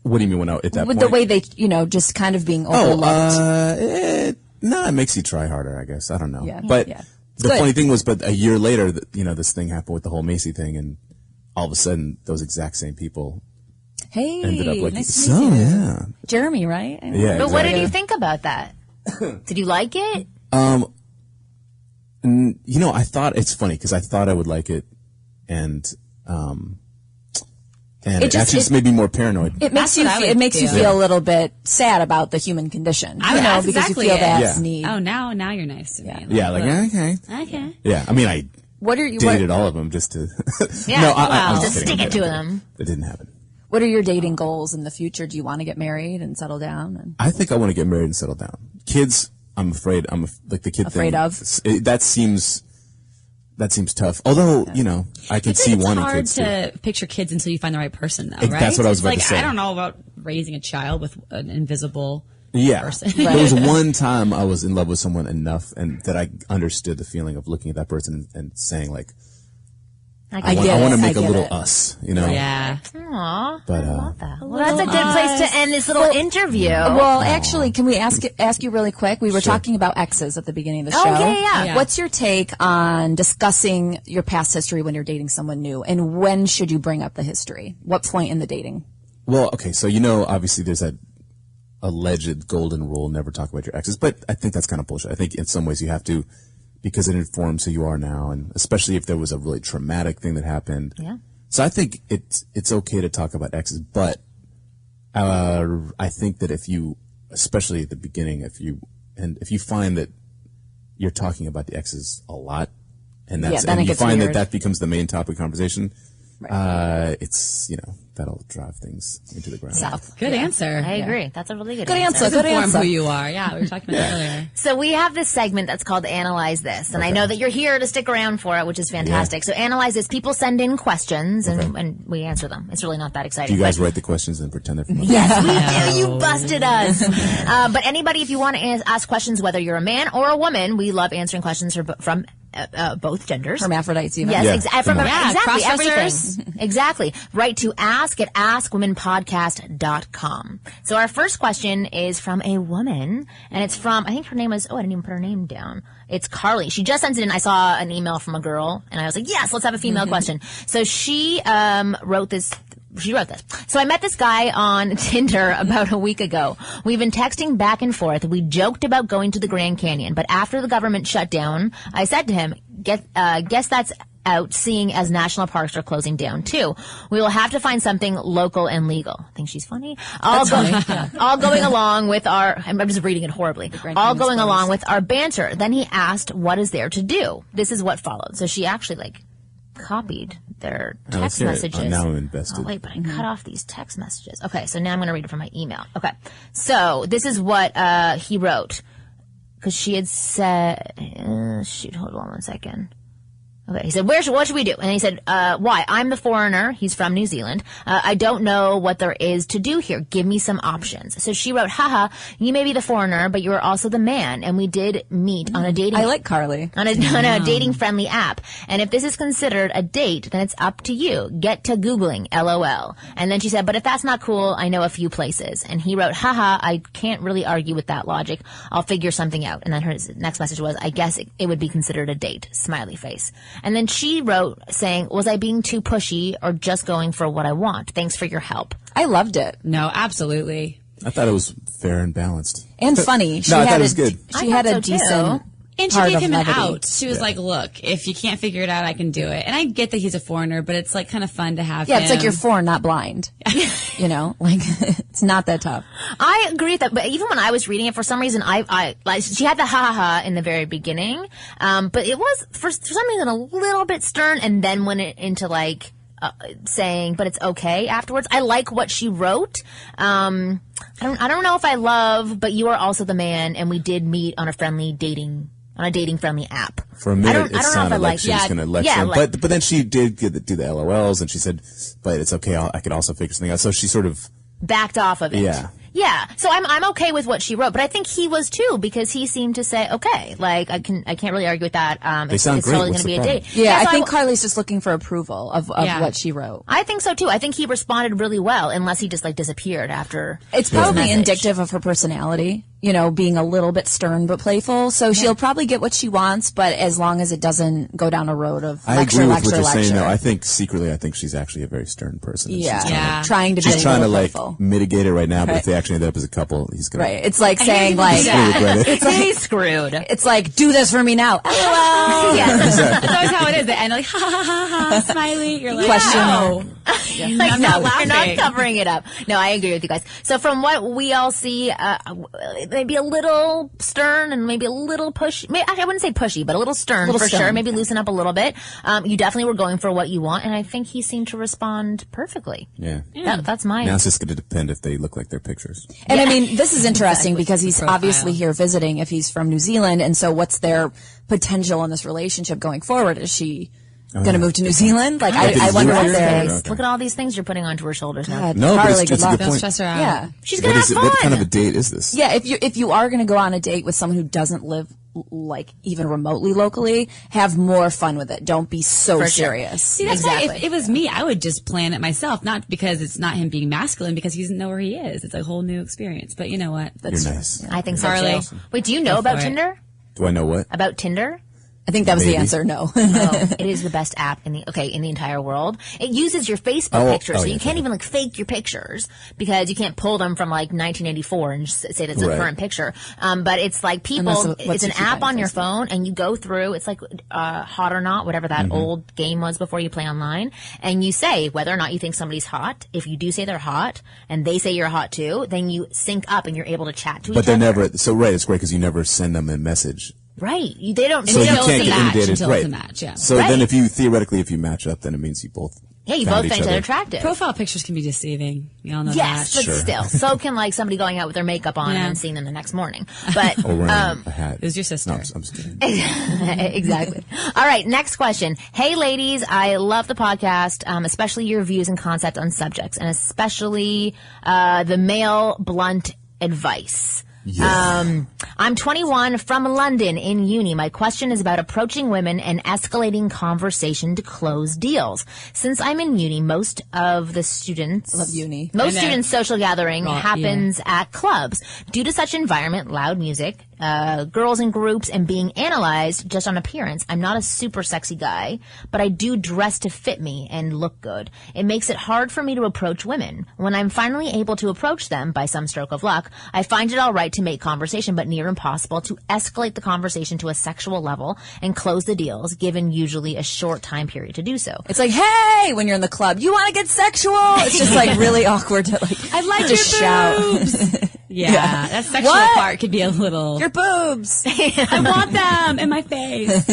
Speaker 11: What do you mean at that
Speaker 6: With
Speaker 11: point?
Speaker 6: the way they, just kind of being overlooked.
Speaker 11: It makes you try harder, I guess. I don't know.
Speaker 6: Yeah.
Speaker 11: But
Speaker 6: Yeah.
Speaker 11: the funny thing was, a year later, this thing happened with the whole Macy thing, and all of a sudden, those exact same people ended up like,
Speaker 6: nice to meet you.
Speaker 11: yeah.
Speaker 6: Jeremy, right?
Speaker 11: Yeah,
Speaker 7: But what did
Speaker 11: exactly.
Speaker 7: you think about that? Did you like it?
Speaker 11: I thought it's funny because I thought I would like it, and it just made me more paranoid.
Speaker 6: It makes you feel a little bit sad about the human condition.
Speaker 9: That's
Speaker 6: because
Speaker 9: exactly
Speaker 6: you feel that
Speaker 11: Yeah.
Speaker 6: need.
Speaker 9: Oh, now you're nice to me.
Speaker 11: Yeah, okay.
Speaker 9: Okay.
Speaker 11: Yeah, I mean, I
Speaker 6: What are you?
Speaker 11: dated all of them just to.
Speaker 7: Yeah,
Speaker 11: no,
Speaker 7: well,
Speaker 11: I'm
Speaker 7: just
Speaker 11: kidding.
Speaker 7: stick it to them.
Speaker 11: It didn't happen.
Speaker 6: What are your dating goals in the future? Do you want to get married and settle down? And
Speaker 11: I think I want to get married and settle down. Kids, I'm afraid. like the kid
Speaker 6: Afraid
Speaker 11: thing.
Speaker 6: of?
Speaker 11: That seems tough. Although I can see
Speaker 9: It's
Speaker 11: wanting
Speaker 9: hard
Speaker 11: kids too.
Speaker 9: to picture kids until you find the right person, though, right?
Speaker 11: That's what I was
Speaker 9: It's
Speaker 11: about
Speaker 9: like,
Speaker 11: to say.
Speaker 9: I don't know about raising a child with an invisible
Speaker 11: Yeah.
Speaker 9: person.
Speaker 11: There was one time I was in love with someone enough, and that I understood the feeling of looking at that person and saying like, I want to make a little us,
Speaker 9: Yeah.
Speaker 7: Aww.
Speaker 11: But
Speaker 7: I love that. Well, that's a good place to end this little interview.
Speaker 6: Well, actually, can we ask you really quick? We were talking about exes at the beginning of the show.
Speaker 7: Yeah.
Speaker 6: What's your take on discussing your past history when you're dating someone new, and when should you bring up the history? What point in the dating?
Speaker 11: Well, okay, so obviously there's that alleged golden rule: never talk about your exes. But I think that's kind of bullshit. I think in some ways you have to, because it informs who you are now, and especially if there was a really traumatic thing that happened.
Speaker 7: Yeah.
Speaker 11: So I think it's okay to talk about exes, but I think that if you, especially at the beginning, if you find that you're talking about the exes a lot, and you find
Speaker 6: weird.
Speaker 11: that becomes the main topic of conversation, it's that'll drive things into the ground.
Speaker 6: South.
Speaker 9: Good answer.
Speaker 7: I agree. That's a really good
Speaker 6: answer.
Speaker 9: Does
Speaker 6: Good
Speaker 9: inform
Speaker 6: answer.
Speaker 9: who you are. Yeah, we were talking about that earlier.
Speaker 7: So we have this segment that's called Analyze This, and I know that you're here to stick around for it, which is fantastic. So Analyze This. People send in questions, and we answer them. It's really not that exciting.
Speaker 11: Do you guys
Speaker 7: but-
Speaker 11: write the questions and pretend they're from us?
Speaker 7: Yes, we do. You busted us. But anybody, if you want to ask questions, whether you're a man or a woman, we love answering questions from both genders.
Speaker 6: Hermaphrodites, even.
Speaker 7: Yes,
Speaker 11: Yeah,
Speaker 7: exactly.
Speaker 9: cross-dressers.
Speaker 7: Everything. Exactly. Write to ask@askwomenpodcast.com. So our first question is from a woman, and it's from, I think her name is, I didn't even put her name down. It's Carly. She just sent it in. I saw an email from a girl, and I was like, yes, let's have a female question. So she wrote this. So I met this guy on Tinder about a week ago. We've been texting back and forth. We joked about going to the Grand Canyon, but after the government shut down, I said to him, guess that's out, seeing as national parks are closing down too. We will have to find something local and legal. I think she's funny. All going along with our, I'm just reading it horribly. All going along with our banter. Then he asked, what is there to do? This is what followed. So she actually copied their text messages.
Speaker 11: Now I'm invested.
Speaker 7: Oh, wait, but I cut off these text messages. Okay, so now I'm going to read it from my email. Okay, so this is what he wrote. Because she had said, hold on one second. Okay, he said, what should we do? And he said, why? I'm the foreigner. He's from New Zealand. I don't know what there is to do here. Give me some options. So she wrote, haha, you may be the foreigner, but you are also the man. And we did meet on a dating.
Speaker 6: I like Carly.
Speaker 7: On a dating friendly app. And if this is considered a date, then it's up to you. Get to Googling, LOL. And then she said, but if that's not cool, I know a few places. And he wrote, haha, I can't really argue with that logic. I'll figure something out. And then her next message was, I guess it would be considered a date. Smiley face. And then she wrote saying, was I being too pushy or just going for what I want? Thanks for your help.
Speaker 6: I loved it.
Speaker 9: No, absolutely.
Speaker 11: I thought it was fair and balanced.
Speaker 6: And funny.
Speaker 11: I thought it was good.
Speaker 6: She had a
Speaker 7: so, too.
Speaker 6: decent
Speaker 9: And she
Speaker 6: part
Speaker 9: gave
Speaker 6: of
Speaker 9: him an
Speaker 6: levity.
Speaker 9: out. She was like, look, if you can't figure it out, I can do it. And I get that he's a foreigner, but it's kind of fun to have him.
Speaker 6: It's like you're foreign, not blind. It's not that tough.
Speaker 7: I agree with that, but even when I was reading it, for some reason, I she had the ha in the very beginning, but it was for some reason a little bit stern, and then went into saying, but it's okay afterwards. I like what she wrote. I don't know if I love, but you are also the man, and we did meet on a dating friendly app.
Speaker 11: For a minute, it sounded like she was going to lecture him. But then she did do the LOLs, and she said, but it's okay, I could also figure something out. So she sort of
Speaker 7: backed off of it.
Speaker 11: Yeah.
Speaker 7: Yeah, so I'm okay with what she wrote, but I think he was too, because he seemed to say, okay, like I can't really argue with that. It's
Speaker 11: sound great.
Speaker 7: totally
Speaker 11: What's
Speaker 7: going to
Speaker 11: the
Speaker 7: be a
Speaker 11: problem?
Speaker 7: date.
Speaker 6: Yeah,
Speaker 7: so
Speaker 6: I think Carly's just looking for approval of what she wrote.
Speaker 7: I think so too. I think he responded really well, unless he just like disappeared after.
Speaker 6: It's probably indicative of her personality, you know, being a little bit stern but playful. So she'll probably get what she wants, but as long as it doesn't go down a road of
Speaker 11: I
Speaker 6: lecture,
Speaker 11: agree with
Speaker 6: lecture,
Speaker 11: what you're
Speaker 6: lecture.
Speaker 11: saying, though. I think secretly, I think she's actually a very stern person. And
Speaker 6: Yeah, trying to be
Speaker 11: she's trying to like
Speaker 6: playful.
Speaker 11: mitigate it right now, but
Speaker 6: Right.
Speaker 11: if they actually end up as a couple, he's gonna.
Speaker 6: Right. It's like saying like,
Speaker 7: it's like he's screwed.
Speaker 6: It's like, do this for me now. LOL.
Speaker 7: Yes.
Speaker 9: That's always how it is. And like, ha ha ha ha, smiley. You're like,
Speaker 6: Question.
Speaker 9: no.
Speaker 7: Like,
Speaker 9: I'm not
Speaker 7: You're
Speaker 9: laughing.
Speaker 7: not covering it up. No, I agree with you guys. So from what we all see, maybe a little stern and maybe a little pushy. I wouldn't say pushy, but a little stern for sure. Maybe loosen up a little bit. You definitely were going for what you want, and I think he seemed to respond perfectly.
Speaker 11: Yeah.
Speaker 7: That's my.
Speaker 11: Now it's just going to depend if they look like their pictures.
Speaker 6: And I mean, this is interesting because he's obviously here visiting if he's from New Zealand. And so what's their potential in this relationship going forward? Is she going to move to New Zealand? Like, I wonder what their...
Speaker 7: Look at all these things you're putting onto her shoulders now.
Speaker 6: God,
Speaker 11: No, but
Speaker 6: Carly,
Speaker 11: it's a
Speaker 6: luck.
Speaker 11: good
Speaker 9: Don't
Speaker 11: point.
Speaker 9: stress her out.
Speaker 6: Yeah.
Speaker 7: She's going to have fun.
Speaker 11: What kind of a date is this?
Speaker 6: Yeah, if you are going to go on a date with someone who doesn't live like even remotely locally, have more fun with it. Don't be so serious.
Speaker 9: See, that's why if it was me, I would just plan it myself. Not because it's not him being masculine, because he doesn't know where he is. It's a whole new experience. But you know what?
Speaker 11: You're nice.
Speaker 7: I think so
Speaker 9: Carly.
Speaker 7: too. Wait, do you know about
Speaker 9: for it.
Speaker 7: Tinder?
Speaker 11: Do I know what?
Speaker 7: About Tinder?
Speaker 6: I think that was
Speaker 11: Maybe.
Speaker 6: the answer. No.
Speaker 7: Oh, it is the best app in the entire world. It uses your Facebook pictures, so you can't even like fake your pictures because you can't pull them from like 1984 and just say that's a current picture. But it's like people. It's an app on your phone, and you go through. It's like Hot or Not, whatever that old game was before you play online, and you say whether or not you think somebody's hot. If you do say they're hot, and they say you're hot too, then you sync up and you're able to chat to each other.
Speaker 11: But they're never. So right, it's great because you never send them a message.
Speaker 7: Right. They don't.
Speaker 11: So you
Speaker 7: don't
Speaker 11: can't get
Speaker 9: match
Speaker 11: inundated.
Speaker 9: until
Speaker 11: Right.
Speaker 9: it's a match, yeah.
Speaker 11: So then, if you match up, then it means you both.
Speaker 7: Yeah, you
Speaker 11: found
Speaker 7: both
Speaker 11: each
Speaker 7: find each
Speaker 11: other
Speaker 7: other attractive.
Speaker 9: Profile pictures can be deceiving. We all know
Speaker 7: Yes,
Speaker 9: that.
Speaker 7: but still, so can like somebody going out with their makeup on and seeing them the next morning. But
Speaker 11: Or wearing a hat.
Speaker 9: It was your sister.
Speaker 11: No, I'm just kidding.
Speaker 7: exactly. All right, next question. Hey, ladies, I love the podcast, especially your views and concept on subjects, and especially the male blunt advice.
Speaker 11: Yeah.
Speaker 7: I'm 21 from London in uni. My question is about approaching women and escalating conversation to close deals. Since I'm in uni, most of the students...
Speaker 6: Love uni.
Speaker 7: Most students' social gathering happens at clubs. Due to such environment, loud music, girls in groups, and being analyzed just on appearance, I'm not a super sexy guy, but I do dress to fit me and look good. It makes it hard for me to approach women. When I'm finally able to approach them, by some stroke of luck, I find it all right to make conversation, but near impossible to escalate the conversation to a sexual level and close the deals, given usually a short time period to do so.
Speaker 6: It's like, hey, when you're in the club, you want to get sexual? It's just like really awkward to like,
Speaker 9: I like
Speaker 6: just
Speaker 9: your
Speaker 6: shout.
Speaker 9: boobs. Yeah, that sexual part could be a little...
Speaker 6: Your boobs.
Speaker 9: I want them in my face.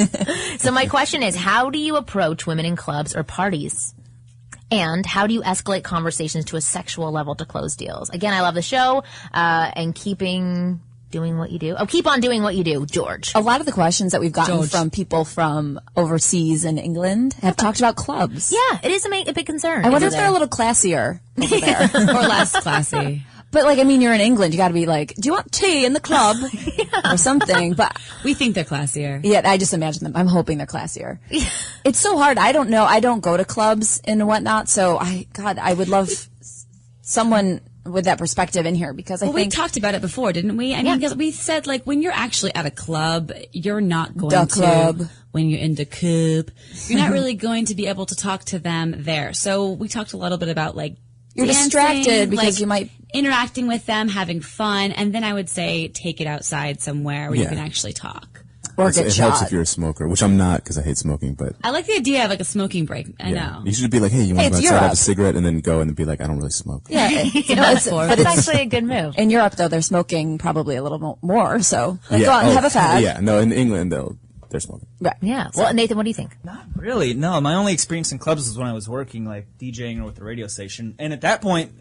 Speaker 7: So my question is, how do you approach women in clubs or parties? And how do you escalate conversations to a sexual level to close deals? Again, I love the show, and doing what you do. Oh, keep on doing what you do, George.
Speaker 6: A lot of the questions that we've gotten from people from overseas in England have talked about clubs.
Speaker 7: Yeah, it is a big concern.
Speaker 6: I wonder if they're a little classier over there.
Speaker 9: Or less classy.
Speaker 6: But like, I mean, you're in England. You got to be like, do you want tea in the club or something? But
Speaker 9: we think they're classier.
Speaker 6: Yeah, I just imagine them. I'm hoping they're classier. It's so hard. I don't know. I don't go to clubs and whatnot. So I would love someone with that perspective in here because I think
Speaker 9: we talked about it before, didn't we? I mean, because we said like when you're actually at a club, you're not going to when you're in the club, you're not really going to be able to talk to them there. So we talked a little bit about like.
Speaker 6: You're distracted because you might...
Speaker 9: interacting with them, having fun, and then I would say take it outside somewhere where you can actually talk.
Speaker 6: Or get
Speaker 11: it
Speaker 6: shot.
Speaker 11: helps if you're a smoker, which I'm not because I hate smoking, but...
Speaker 9: I like the idea of like a smoking break. I know.
Speaker 11: You should be like, hey, you want to go outside, have a cigarette, and then go and be like, I don't really smoke.
Speaker 6: Yeah,
Speaker 7: but it's actually a good move.
Speaker 6: In Europe, though, they're smoking probably a little more, so go out and have a fag.
Speaker 11: Yeah, no, in England, they're smoking.
Speaker 6: Right.
Speaker 7: Yeah. Well, Nathan, what do you think?
Speaker 8: Not really. No, my only experience in clubs was when I was working, like DJing or with the radio station, and at that point,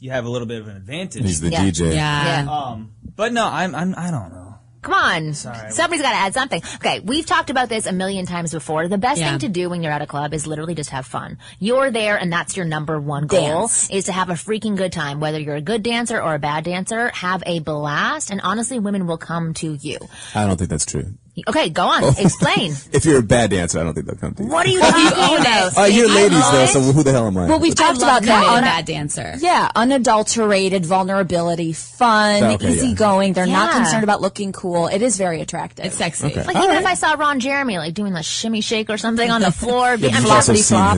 Speaker 8: you have a little bit of an advantage.
Speaker 11: He's the DJ.
Speaker 9: Yeah.
Speaker 8: But no, I don't know.
Speaker 7: Come on. Sorry. Somebody's got to add something. Okay, we've talked about this a million times before. The best thing to do when you're at a club is literally just have fun. You're there, and that's your number one goal, is to have a freaking good time. Whether you're a good dancer or a bad dancer, have a blast, and honestly, women will come to you.
Speaker 11: I don't think that's true.
Speaker 7: Okay, go on. Explain.
Speaker 11: If you're a bad dancer, I don't think they'll come to you.
Speaker 7: What are you talking about?
Speaker 11: You're ladies, though, so who the hell am I?
Speaker 6: Well, we've talked about that.
Speaker 9: A bad dancer.
Speaker 6: Yeah, unadulterated vulnerability, fun, easygoing. They're not concerned about looking cool. It is very attractive.
Speaker 9: It's sexy.
Speaker 11: Okay.
Speaker 7: Like, even if I saw Ron Jeremy, like, doing the shimmy shake or something on the floor.
Speaker 11: You've also seen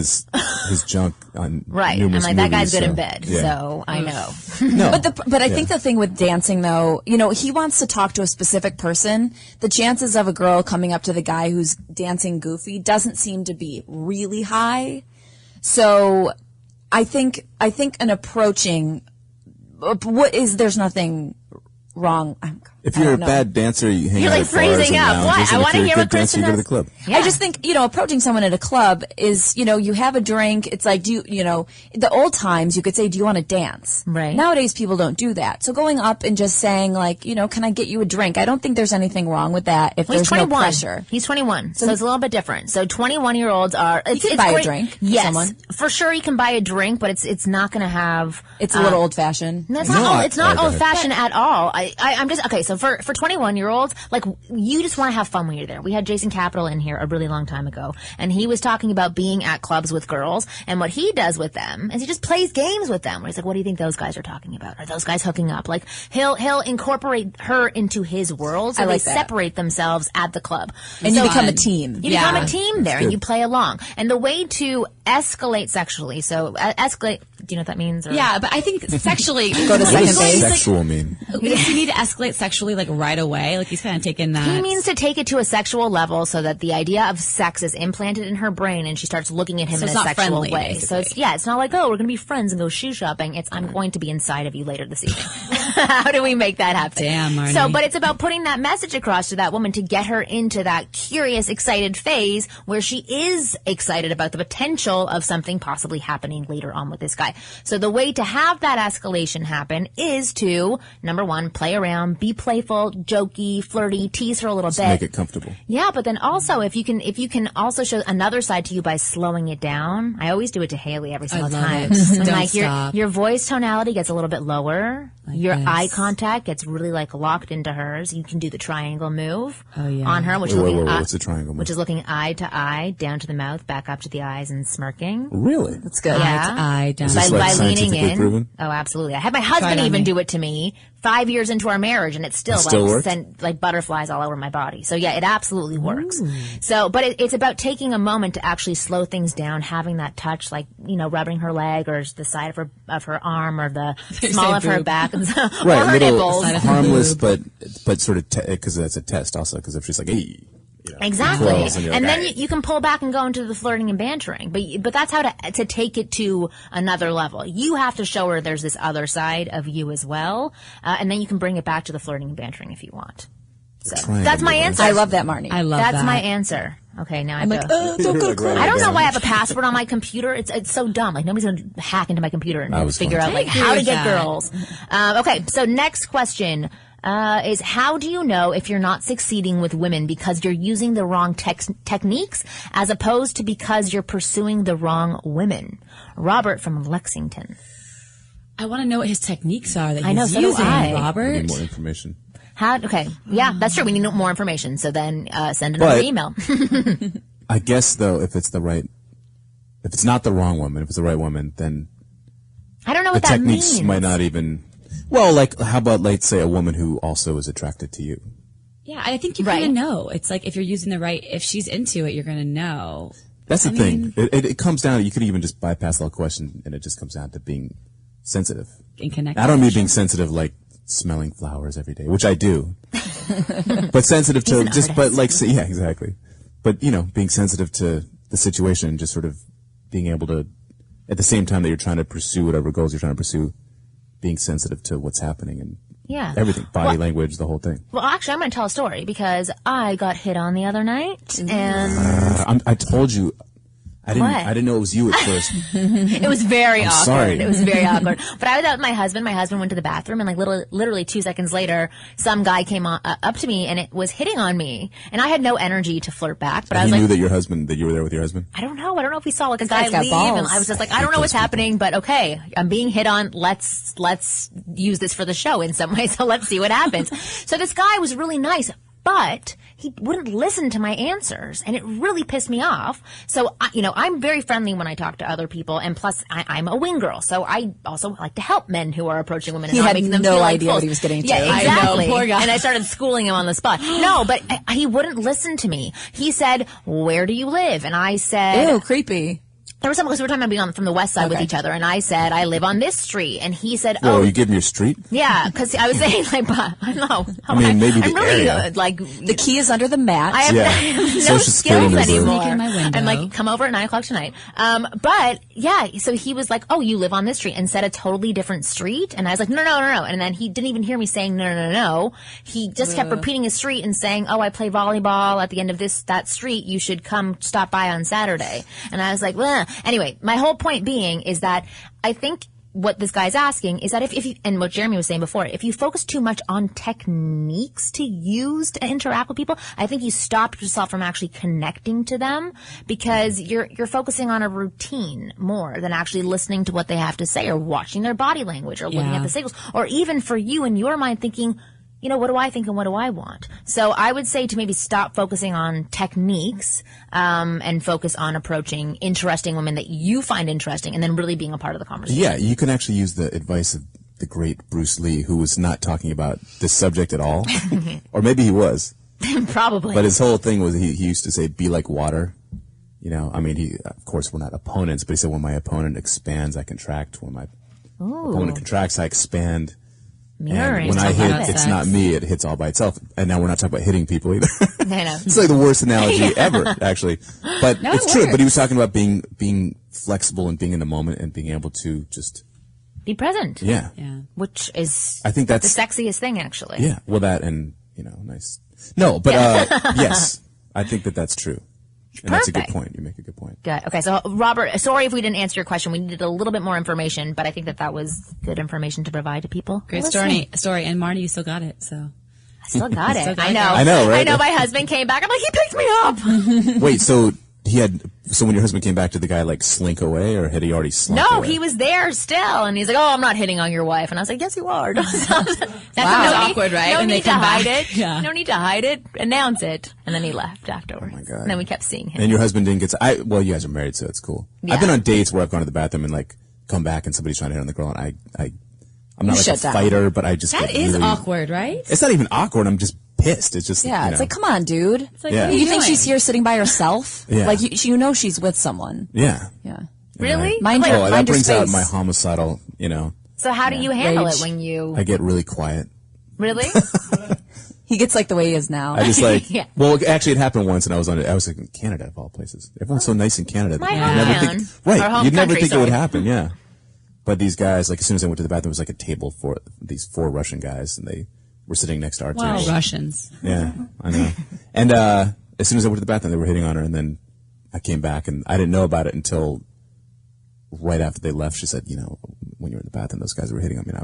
Speaker 11: his junk on numerous
Speaker 7: I'm like, that guy's
Speaker 11: movies,
Speaker 7: good in bed, so I know.
Speaker 11: No.
Speaker 6: But I think the thing with dancing, though, he wants to talk to a specific person. The chances of a girl coming up to the guy who's dancing goofy doesn't seem to be really high. So I think an approaching, there's nothing wrong.
Speaker 11: If you're a bad dancer, you hang out
Speaker 7: like
Speaker 11: at bars
Speaker 7: freezing
Speaker 11: and
Speaker 7: up.
Speaker 11: lounges,
Speaker 7: What? I
Speaker 11: and
Speaker 7: want to
Speaker 11: if
Speaker 7: hear
Speaker 11: you're a
Speaker 7: what
Speaker 11: good dancer,
Speaker 7: Kristen
Speaker 11: you go to the
Speaker 7: does.
Speaker 11: club.
Speaker 6: Yeah. I just think, approaching someone at a club is, you have a drink. It's like, the old times you could say, do you want to dance?
Speaker 7: Right.
Speaker 6: Nowadays people don't do that. So going up and just saying like, can I get you a drink? I don't think there's anything wrong with that if there's
Speaker 7: 21.
Speaker 6: no pressure.
Speaker 7: He's 21, so it's a little bit different. So 21-year-olds are.
Speaker 6: You can buy a drink.
Speaker 7: Yes,
Speaker 6: for someone.
Speaker 7: For sure you can buy a drink, but it's not going to have.
Speaker 6: It's a little old fashioned.
Speaker 7: No, it's not old fashioned at all. I'm just okay. So for 21-year-olds, like you just want to have fun when you're there. We had Jason Capital in here a really long time ago, and he was talking about being at clubs with girls, and what he does with them is he just plays games with them. Where he's like, "What do you think those guys are talking about? Are those guys hooking up?" Like he'll incorporate her into his world, so they separate themselves at the club,
Speaker 6: and you become a team.
Speaker 7: You become a team there, and you play along. And the way to escalate sexually, so escalate. Do you know what that means? Or?
Speaker 9: Yeah, but I think sexually
Speaker 6: go to second base.
Speaker 11: Sexual mean?
Speaker 9: Does he need to escalate sexually like right away? Like he's kind of taking that.
Speaker 7: He means to take it to a sexual level so that the idea of sex is implanted in her brain and she starts looking at him in a sexual
Speaker 9: friendly,
Speaker 7: way.
Speaker 9: basically.
Speaker 7: So it's not like, oh, we're going to be friends and go shoe shopping. It's I'm going to be inside of you later this evening. How do we make that happen?
Speaker 9: Damn, Marni.
Speaker 7: So, but it's about putting that message across to that woman to get her into that curious, excited phase where she is excited about the potential of something possibly happening later on with this guy. So the way to have that escalation happen is to, number one, play around, be playful, jokey, flirty, tease her a little bit.
Speaker 11: Make it comfortable.
Speaker 7: Yeah, but then also if you can also show another side to you by slowing it down. I always do it to Haley every single time.
Speaker 9: Don't
Speaker 7: like
Speaker 9: stop.
Speaker 7: your voice tonality gets a little bit lower.
Speaker 9: Like
Speaker 7: your
Speaker 9: this.
Speaker 7: eye contact gets really like locked into hers. You can do the triangle move on her, which
Speaker 11: what's the triangle move?
Speaker 7: Which is looking eye to eye, down to the mouth, back up to the eyes, and smirking.
Speaker 11: Really?
Speaker 6: That's good.
Speaker 7: Yeah.
Speaker 9: Eye to eye, down.
Speaker 11: Is this like
Speaker 7: by leaning
Speaker 11: scientifically
Speaker 7: in.
Speaker 11: proven?
Speaker 7: Oh, absolutely. I had my husband even do it to me 5 years into our marriage, and it still
Speaker 11: worked?
Speaker 7: sent like butterflies all over my body. So yeah, it absolutely works. So, but it's about taking a moment to actually slow things down, having that touch, like rubbing her leg or the side of her arm or the small of her back, and so, or her nipples.
Speaker 11: Harmless, but sort of because that's a test also. Because if she's like, hey.
Speaker 7: Exactly,
Speaker 11: and
Speaker 7: then you can pull back and go into the flirting and bantering. But that's how to take it to another level. You have to show her there's this other side of you as well, and then you can bring it back to the flirting and bantering if you want. So that's my answer.
Speaker 6: I love that, Marni.
Speaker 9: I love
Speaker 7: that's
Speaker 9: that.
Speaker 7: my answer. Okay, now
Speaker 6: I'm
Speaker 7: I
Speaker 6: like,
Speaker 7: go.
Speaker 6: don't go crazy.
Speaker 7: I don't know why I have a password on my computer. It's so dumb. Like nobody's gonna hack into my computer and figure out like how to get girls. Okay, so next question. Is how do you know if you're not succeeding with women because you're using the wrong techniques as opposed to because you're pursuing the wrong women? Robert from Lexington.
Speaker 9: I want to know what his techniques are that he's
Speaker 7: I know, so do
Speaker 9: using,
Speaker 7: I.
Speaker 9: Robert.
Speaker 11: We need more information.
Speaker 7: Okay, yeah, that's true. We need more information. So then send another email.
Speaker 11: I guess though, if it's not the wrong woman, if it's the right woman, then
Speaker 7: I don't know what
Speaker 11: the
Speaker 7: that
Speaker 11: techniques
Speaker 7: means.
Speaker 11: might not even. Well, like how about let's say a woman who also is attracted to you?
Speaker 9: Yeah, I think you kind of know. It's like if you're using the right, if she's into it, you're going to know.
Speaker 11: That's the thing. It comes down to, you could even just bypass the whole question and it just comes down to being sensitive.
Speaker 9: And connected.
Speaker 11: I don't mean being sensitive like smelling flowers every day, which I do. But sensitive to yeah, exactly. But, being sensitive to the situation and just sort of being able to, at the same time that you're trying to pursue whatever goals you're trying to pursue, being sensitive to what's happening and everything, body language, the whole thing.
Speaker 7: Well, actually, I'm going to tell a story because I got hit on the other night, and
Speaker 11: I told you, I didn't know it was you at first.
Speaker 7: It was very awkward.
Speaker 11: Sorry.
Speaker 7: It was very awkward. But I was out with my husband. My husband went to the bathroom, and like literally 2 seconds later, some guy came up to me and it was hitting on me, and I had no energy to flirt back. But I was
Speaker 11: knew
Speaker 7: like,
Speaker 11: that you were there with your husband.
Speaker 7: I don't know if we saw like a guy
Speaker 6: guy's got
Speaker 7: leave,
Speaker 6: balls.
Speaker 7: and I was just like, I don't know what's happening, but okay, I'm being hit on. Let's use this for the show in some way. So let's see what happens. So this guy was really nice, but he wouldn't listen to my answers, and it really pissed me off. So, I'm very friendly when I talk to other people, and plus, I'm a wing girl, so I also like to help men who are approaching women. And
Speaker 6: He
Speaker 7: not
Speaker 6: had
Speaker 7: making them
Speaker 6: no
Speaker 7: feel like
Speaker 6: idea
Speaker 7: fools.
Speaker 6: what he was getting to.
Speaker 7: Yeah, exactly.
Speaker 9: I know, poor guy.
Speaker 7: And I started schooling him on the spot. No, but he wouldn't listen to me. He said, "Where do you live?" And I said,
Speaker 6: Ew, creepy.
Speaker 7: There was something, because we were talking about being from the west side with each other, and I said, I live on this street, and he said,
Speaker 11: Oh, you give me your street?
Speaker 7: yeah, because I was saying, like, but I don't know.
Speaker 11: I mean, maybe
Speaker 7: I'm
Speaker 11: the
Speaker 7: really
Speaker 11: area.
Speaker 7: good. Like,
Speaker 6: The key is under the mat.
Speaker 7: I have,
Speaker 11: Yeah.
Speaker 7: I have no
Speaker 11: Social Security
Speaker 7: skills
Speaker 11: number.
Speaker 7: anymore.
Speaker 9: Sneak in my window.
Speaker 7: I'm like, come over at 9:00 tonight. But yeah, so he was like, oh, you live on this street, and said a totally different street. And I was like, no. And then he didn't even hear me saying no. He just kept repeating his street and saying, oh, I play volleyball at the end of that street. You should come stop by on Saturday. And I was like, well, anyway, my whole point being is that I think what this guy's asking is that if you, and what Jeremy was saying before, if you focus too much on techniques to use to interact with people, I think you stop yourself from actually connecting to them, because you're focusing on a routine more than actually listening to what they have to say, or watching their body language, or looking at the signals, or even for you in your mind thinking, what do I think and what do I want? So I would say to maybe stop focusing on techniques, and focus on approaching interesting women that you find interesting, and then really being a part of the conversation.
Speaker 11: Yeah, you can actually use the advice of the great Bruce Lee, who was not talking about this subject at all. Or maybe he was.
Speaker 7: Probably.
Speaker 11: But his whole thing was he used to say, be like water. Of course, we're not opponents, but he said, when my opponent expands, I contract. When my opponent contracts, I expand.
Speaker 7: Mirroring.
Speaker 11: And when I hit, it's not me, it hits all by itself. And now we're not talking about hitting people either.
Speaker 7: I know.
Speaker 11: It's like the worst analogy ever, actually. But it's true. But he was talking about being flexible and being in the moment and being able to just
Speaker 7: be present.
Speaker 11: Yeah.
Speaker 7: Which is,
Speaker 11: I think that's
Speaker 7: the sexiest thing, actually.
Speaker 11: Yeah. Well, that and, nice. No, but, yes, I think that's true. And that's a good point. You make a good point.
Speaker 7: Good. Okay, so Robert, sorry if we didn't answer your question. We needed a little bit more information, but I think that was good information to provide to people.
Speaker 9: Great story. And Marnie, you still got it, so.
Speaker 7: I still got it.
Speaker 9: Still
Speaker 7: I know.
Speaker 11: I know, right?
Speaker 7: I know. My husband came back. I'm like, he picked me up.
Speaker 11: Wait, so when your husband came back, did the guy like slink away, or had he already slunk away?
Speaker 7: He was there still, and he's like, "Oh, I'm not hitting on your wife," and I was like, "Yes, you are." That's
Speaker 9: awkward, right?
Speaker 7: No
Speaker 9: When they
Speaker 7: need to
Speaker 9: come
Speaker 7: hide
Speaker 9: back.
Speaker 7: it.
Speaker 9: Yeah.
Speaker 7: No need to hide it. Announce it, and then he left afterwards.
Speaker 11: Oh my God.
Speaker 7: And then we kept seeing him.
Speaker 11: And your husband didn't get well, you guys are married, so it's cool.
Speaker 7: Yeah.
Speaker 11: I've been on dates where I've gone to the bathroom and like come back and somebody's trying to hit on the girl, and I'm not like a fighter, but I just
Speaker 9: That
Speaker 11: get
Speaker 9: is
Speaker 11: really,
Speaker 9: awkward, right?
Speaker 11: It's not even awkward. I'm just pissed. It's just
Speaker 6: it's like, come on, dude.
Speaker 9: It's like,
Speaker 11: Yeah.
Speaker 9: what are
Speaker 6: You think
Speaker 9: doing?
Speaker 6: she's here sitting by herself?
Speaker 11: Yeah.
Speaker 6: Like, she's with someone.
Speaker 11: Yeah.
Speaker 6: Yeah.
Speaker 7: Really?
Speaker 6: Mind
Speaker 11: Oh, that
Speaker 6: mind your
Speaker 11: brings out
Speaker 6: space.
Speaker 11: my homicidal,
Speaker 7: So how do you handle
Speaker 6: Rage.
Speaker 7: it when you
Speaker 11: I get really quiet.
Speaker 7: really?
Speaker 6: He gets like the way he is now.
Speaker 11: I just like,
Speaker 7: Yeah.
Speaker 11: well, actually it happened once and I was like in Canada of all places. Everyone's so nice in Canada.
Speaker 7: My
Speaker 11: You'd never
Speaker 7: hometown.
Speaker 11: think,
Speaker 7: Our
Speaker 11: right.
Speaker 7: home
Speaker 11: You'd never
Speaker 7: country,
Speaker 11: think it would
Speaker 7: sorry.
Speaker 11: happen. Yeah. But these guys, like as soon as I went to the bathroom, there was like a table for these 4 Russian guys and they were sitting next to our
Speaker 9: Wow,
Speaker 11: table.
Speaker 9: Russians.
Speaker 11: Yeah, I know. And as soon as I went to the bathroom, they were hitting on her, and then I came back, and I didn't know about it until right after they left. She said, when you were in the bathroom, those guys were hitting on me. And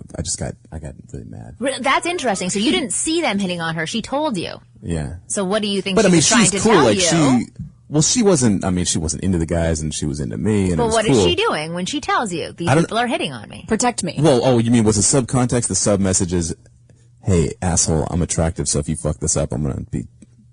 Speaker 11: I got really mad.
Speaker 7: That's interesting. So you didn't see them hitting on her. She told you.
Speaker 11: Yeah.
Speaker 7: So what do you think
Speaker 11: But
Speaker 7: she
Speaker 11: I mean,
Speaker 7: was trying
Speaker 11: she's
Speaker 7: to
Speaker 11: cool.
Speaker 7: tell
Speaker 11: Like
Speaker 7: you?
Speaker 11: she wasn't into the guys, and she was into me. And
Speaker 7: But
Speaker 11: it was
Speaker 7: what
Speaker 11: cool.
Speaker 7: is she doing when she tells you these people are hitting on me?
Speaker 6: Protect me.
Speaker 11: Well, you mean was the subcontext? The sub message is, hey, asshole, I'm attractive, so if you fuck this up, I'm going to be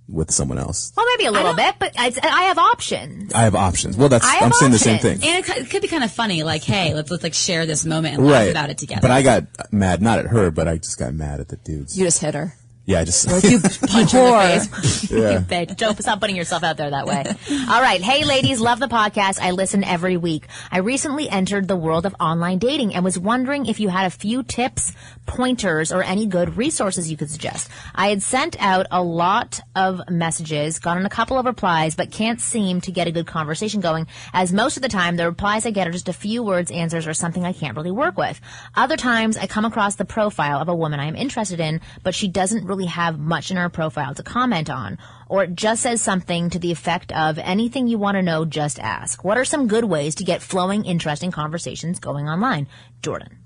Speaker 11: with someone else.
Speaker 7: Well, maybe a little bit, but I have options.
Speaker 11: I have options. Well, I'm saying the same thing.
Speaker 9: And it could be kind of funny, like, hey, let's like share this moment and laugh
Speaker 11: Right.
Speaker 9: about it together.
Speaker 11: But I got mad, not at her, but I just got mad at the dudes.
Speaker 6: You just hit her.
Speaker 11: Yeah, I just...
Speaker 6: You
Speaker 7: Punch her in the face.
Speaker 11: Yeah.
Speaker 7: Bitch. Don't stop putting yourself out there that way. All right. Hey, ladies, love the podcast. I listen every week. I recently entered the world of online dating and was wondering if you had a few tips, pointers, or any good resources you could suggest. I had sent out a lot of messages, gotten a couple of replies, but can't seem to get a good conversation going, as most of the time the replies I get are just a few words, answers, or something I can't really work with. Other times I come across the profile of a woman I am interested in, but she doesn't really have much in her profile to comment on, or it just says something to the effect of anything you want to know, just ask. What are some good ways to get flowing, interesting conversations going online? Jordan.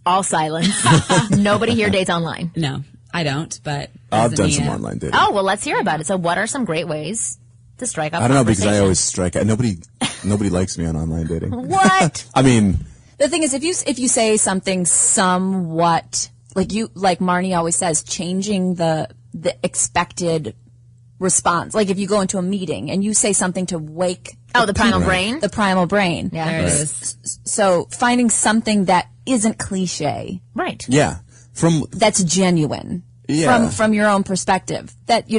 Speaker 7: All silence. Nobody here dates online.
Speaker 9: No, I don't, but
Speaker 11: I've done some online dating.
Speaker 7: Oh, well, let's hear about it. So what are some great ways to strike up
Speaker 11: I don't know, because I
Speaker 7: conversation?
Speaker 11: always strike out. Nobody likes me on online dating.
Speaker 7: What?
Speaker 11: I mean,
Speaker 6: The thing is, if you say something somewhat like Marni always says, changing the expected response. Like if you go into a meeting and you say something to wake
Speaker 7: the primal brain.
Speaker 6: The primal brain.
Speaker 7: Yeah,
Speaker 9: there it is.
Speaker 6: So finding something that isn't cliche.
Speaker 7: Right.
Speaker 11: yeah.
Speaker 6: That's genuine.
Speaker 11: Yeah.
Speaker 6: From your own perspective, that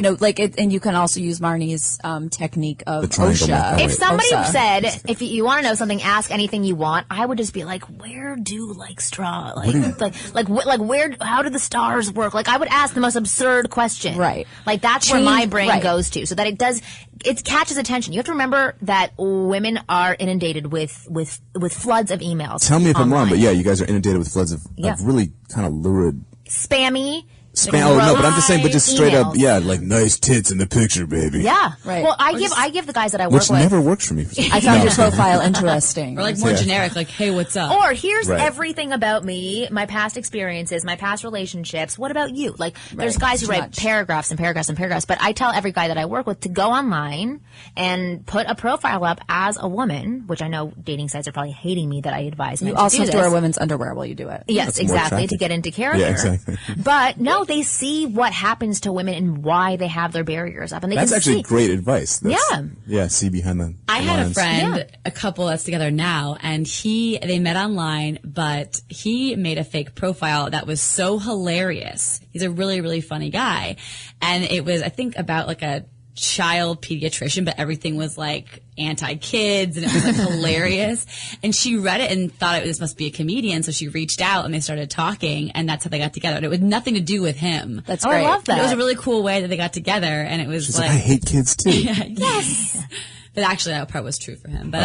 Speaker 6: and you can also use Marni's technique of
Speaker 11: The triangle
Speaker 6: OSHA.
Speaker 11: method.
Speaker 7: If somebody
Speaker 6: OSHA.
Speaker 7: said, if you want to know something, ask anything you want, I would just be like, where do straw, where, how do the stars work? Like, I would ask the most absurd question.
Speaker 6: Right.
Speaker 7: Like, that's where my brain
Speaker 6: right.
Speaker 7: goes to, so that it catches attention. You have to remember that women are inundated with floods of emails.
Speaker 11: Tell me if I'm wrong,
Speaker 7: online.
Speaker 11: but yeah, you guys are inundated with floods of really kind of lurid
Speaker 7: Spammy.
Speaker 11: Oh no, but I'm just saying, but just straight up,
Speaker 7: emails.
Speaker 11: yeah, like nice tits in the picture, baby.
Speaker 7: Yeah.
Speaker 6: Right.
Speaker 7: Well, I give the guys that I work
Speaker 11: Which
Speaker 7: with.
Speaker 11: never works for me.
Speaker 6: I found your profile interesting.
Speaker 9: Or like more generic, like, hey, what's up?
Speaker 7: Or here's
Speaker 11: Right.
Speaker 7: everything about me, my past experiences, my past relationships. What about you? Like, there's guys who
Speaker 6: Too
Speaker 7: write
Speaker 6: much.
Speaker 7: paragraphs and paragraphs and paragraphs, but I tell every guy that I work with to go online and put a profile up as a woman, which I know dating sites are probably hating me that I advise men
Speaker 6: You
Speaker 7: to
Speaker 6: also
Speaker 7: do
Speaker 6: have to wear
Speaker 7: this.
Speaker 6: women's underwear while you do it.
Speaker 7: Yes,
Speaker 11: That's more
Speaker 7: exactly,
Speaker 11: attractive.
Speaker 7: to get into character.
Speaker 11: Yeah, exactly.
Speaker 7: But no, they see what happens to women and why they have their barriers up, and they
Speaker 11: That's
Speaker 7: can
Speaker 11: actually
Speaker 7: see.
Speaker 11: great advice.
Speaker 7: Yeah.
Speaker 11: Yeah, see behind the
Speaker 9: I had a
Speaker 11: lines.
Speaker 9: friend, a couple that's together now, and they met online, but he made a fake profile that was so hilarious. He's a really, really funny guy. And it was, I think, about like a child pediatrician, but everything was like anti-kids and it was like hilarious. And she read it and thought this must be a comedian, so she reached out and they started talking, and that's how they got together. And it was nothing to do with him.
Speaker 6: That's
Speaker 7: Oh,
Speaker 6: great.
Speaker 7: I love that.
Speaker 9: It was a really cool way that they got together, and it was
Speaker 11: She's like, I hate kids too.
Speaker 9: yes. But actually, that part was true for him. But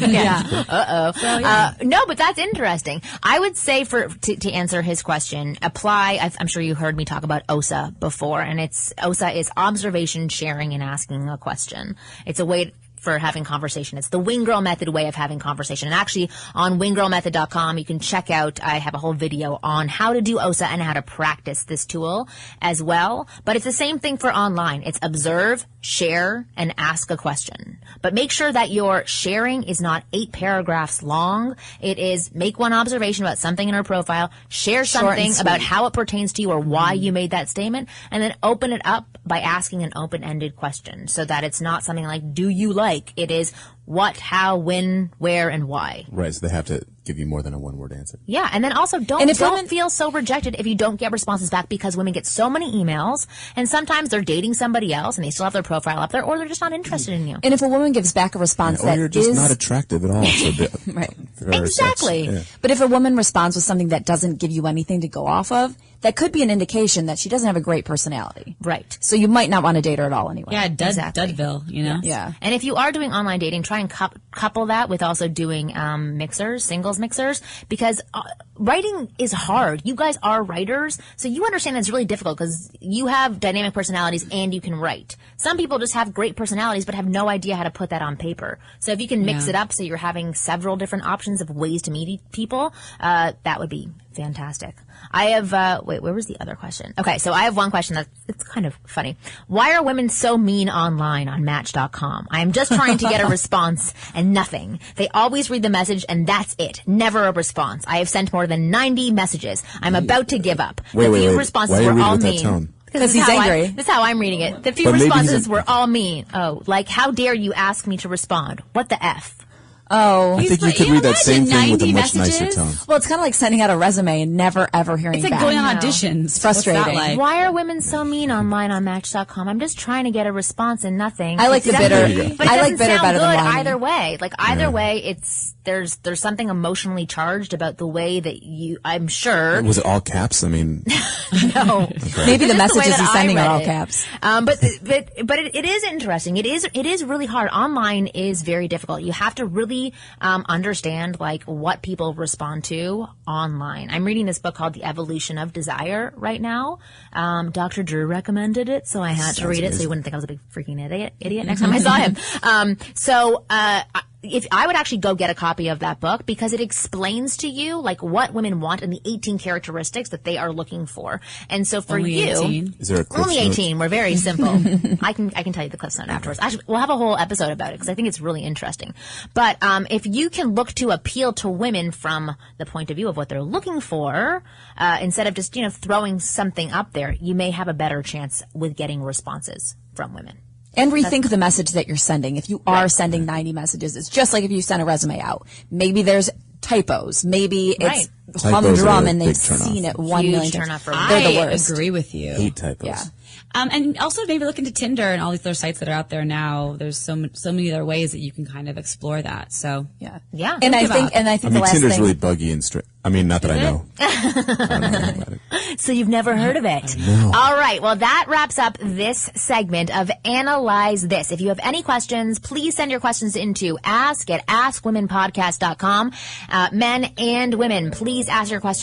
Speaker 9: yeah.
Speaker 7: No, but that's interesting. I would say to answer his question, apply. I'm sure you heard me talk about OSA before, and OSA is observation, sharing, and asking a question. It's a way for having conversation. It's the Wing Girl Method way of having conversation. And actually, on winggirlmethod.com, you can check out, I have a whole video on how to do OSA and how to practice this tool as well. But it's the same thing for online. It's observe, share, and ask a question. But make sure that your sharing is not 8 paragraphs long. It is make one observation about something in her profile, share
Speaker 6: Short and
Speaker 7: something
Speaker 6: sweet.
Speaker 7: about how it pertains to you or why you made that statement, and then open it up by asking an open-ended question so that it's not something like, do you like? It is what, how, when, where, and why.
Speaker 11: Right, so they have to give you more than a one-word answer.
Speaker 7: Yeah, and then also don't feel so rejected if you don't get responses back, because women get so many emails, and sometimes they're dating somebody else and they still have their profile up there, or they're just not interested in you.
Speaker 6: And if a woman gives back a response
Speaker 11: Or
Speaker 6: that
Speaker 11: you're just
Speaker 6: is
Speaker 11: not attractive at all. So
Speaker 6: right,
Speaker 11: for sex.
Speaker 7: Exactly.
Speaker 11: Yeah.
Speaker 6: but if a woman responds with something that doesn't give you anything to go off of, that could be an indication that she doesn't have a great personality.
Speaker 7: Right.
Speaker 6: So you might not want to date her at all anyway.
Speaker 9: Yeah,
Speaker 7: Exactly.
Speaker 9: Dudville, you know?
Speaker 6: Yeah.
Speaker 7: And if you are doing online dating, try and couple that with also doing singles mixers, because writing is hard. You guys are writers, so you understand it's really difficult because you have dynamic personalities and you can write. Some people just have great personalities but have no idea how to put that on paper. So if you can mix it up so you're having several different options of ways to meet people, that would be fantastic. I have, where was the other question? Okay, so I have one question it's kind of funny. Why are women so mean online on Match.com? I am just trying to get a response and nothing. They always read the message and that's it. Never a response. I have sent more than 90 messages. I'm about to give up. The few responses
Speaker 11: Why are you
Speaker 7: were
Speaker 11: reading
Speaker 7: all
Speaker 11: with that
Speaker 7: mean.
Speaker 11: tone?
Speaker 6: Because he's angry.
Speaker 7: This is how I'm reading it. The few
Speaker 11: But maybe he's
Speaker 7: responses were all mean. Oh, like, how dare you ask me to respond? What the F?
Speaker 6: Oh.
Speaker 11: I think you could read that same thing with a much nicer tone.
Speaker 6: Well, it's kind of like sending out a resume and never ever hearing
Speaker 9: It's like
Speaker 6: back.
Speaker 9: going on
Speaker 7: I know.
Speaker 9: auditions.
Speaker 6: It's frustrating.
Speaker 9: What's that like?
Speaker 7: Why are women so mean online on Match.com? I'm just trying to get a response and nothing.
Speaker 6: I like the bitter.
Speaker 11: There you go.
Speaker 7: But it
Speaker 6: I like
Speaker 7: doesn't
Speaker 6: bitter
Speaker 7: sound
Speaker 6: better than
Speaker 7: good
Speaker 6: whiny.
Speaker 7: either way. Like either way, there's something emotionally charged about the way that I'm sure.
Speaker 11: Was it all caps? I mean,
Speaker 7: No.
Speaker 6: Maybe the
Speaker 7: Just way
Speaker 6: messages
Speaker 7: that
Speaker 6: he's
Speaker 7: I
Speaker 6: sending are
Speaker 7: read
Speaker 6: all
Speaker 7: it.
Speaker 6: caps.
Speaker 7: But it is interesting. It is really hard. Online is very difficult. You have to really really understand like what people respond to online. I'm reading this book called The Evolution of Desire right now. Dr. Drew recommended it, so I had to read it so you wouldn't think I was a big freaking idiot next time I saw him. If I would actually go get a copy of that book because it explains to you like what women want and the 18 characteristics that they are looking for. And so for
Speaker 9: only
Speaker 7: you,
Speaker 9: 18?
Speaker 11: Is there a cliff
Speaker 7: only 18.
Speaker 11: note?
Speaker 7: We're very simple. I can tell you the cliff note afterwards. Actually, we'll have a whole episode about it because I think it's really interesting. But if you can look to appeal to women from the point of view of what they're looking for, instead of just throwing something up there, you may have a better chance with getting responses from women.
Speaker 6: And rethink the message that you're sending. If you are sending 90 messages, it's just like if you send a resume out. Maybe there's typos. Maybe it's humdrum and they've seen it 1 million times. They're the worst.
Speaker 9: I agree with you.
Speaker 11: Hate typos.
Speaker 6: Yeah.
Speaker 9: And also maybe look into Tinder and all these other sites that are out there now. There's so many other ways that you can kind of explore that. So
Speaker 7: yeah.
Speaker 6: And I think the last
Speaker 11: Tinder's
Speaker 6: thing.
Speaker 11: really buggy and strict. I mean, not that I know. I don't know about it.
Speaker 7: So you've never heard of it?
Speaker 11: No.
Speaker 7: All right. Well, that wraps up this segment of Analyze This. If you have any questions, please send your questions into ask@askwomenpodcast.com. Men and women, please ask your questions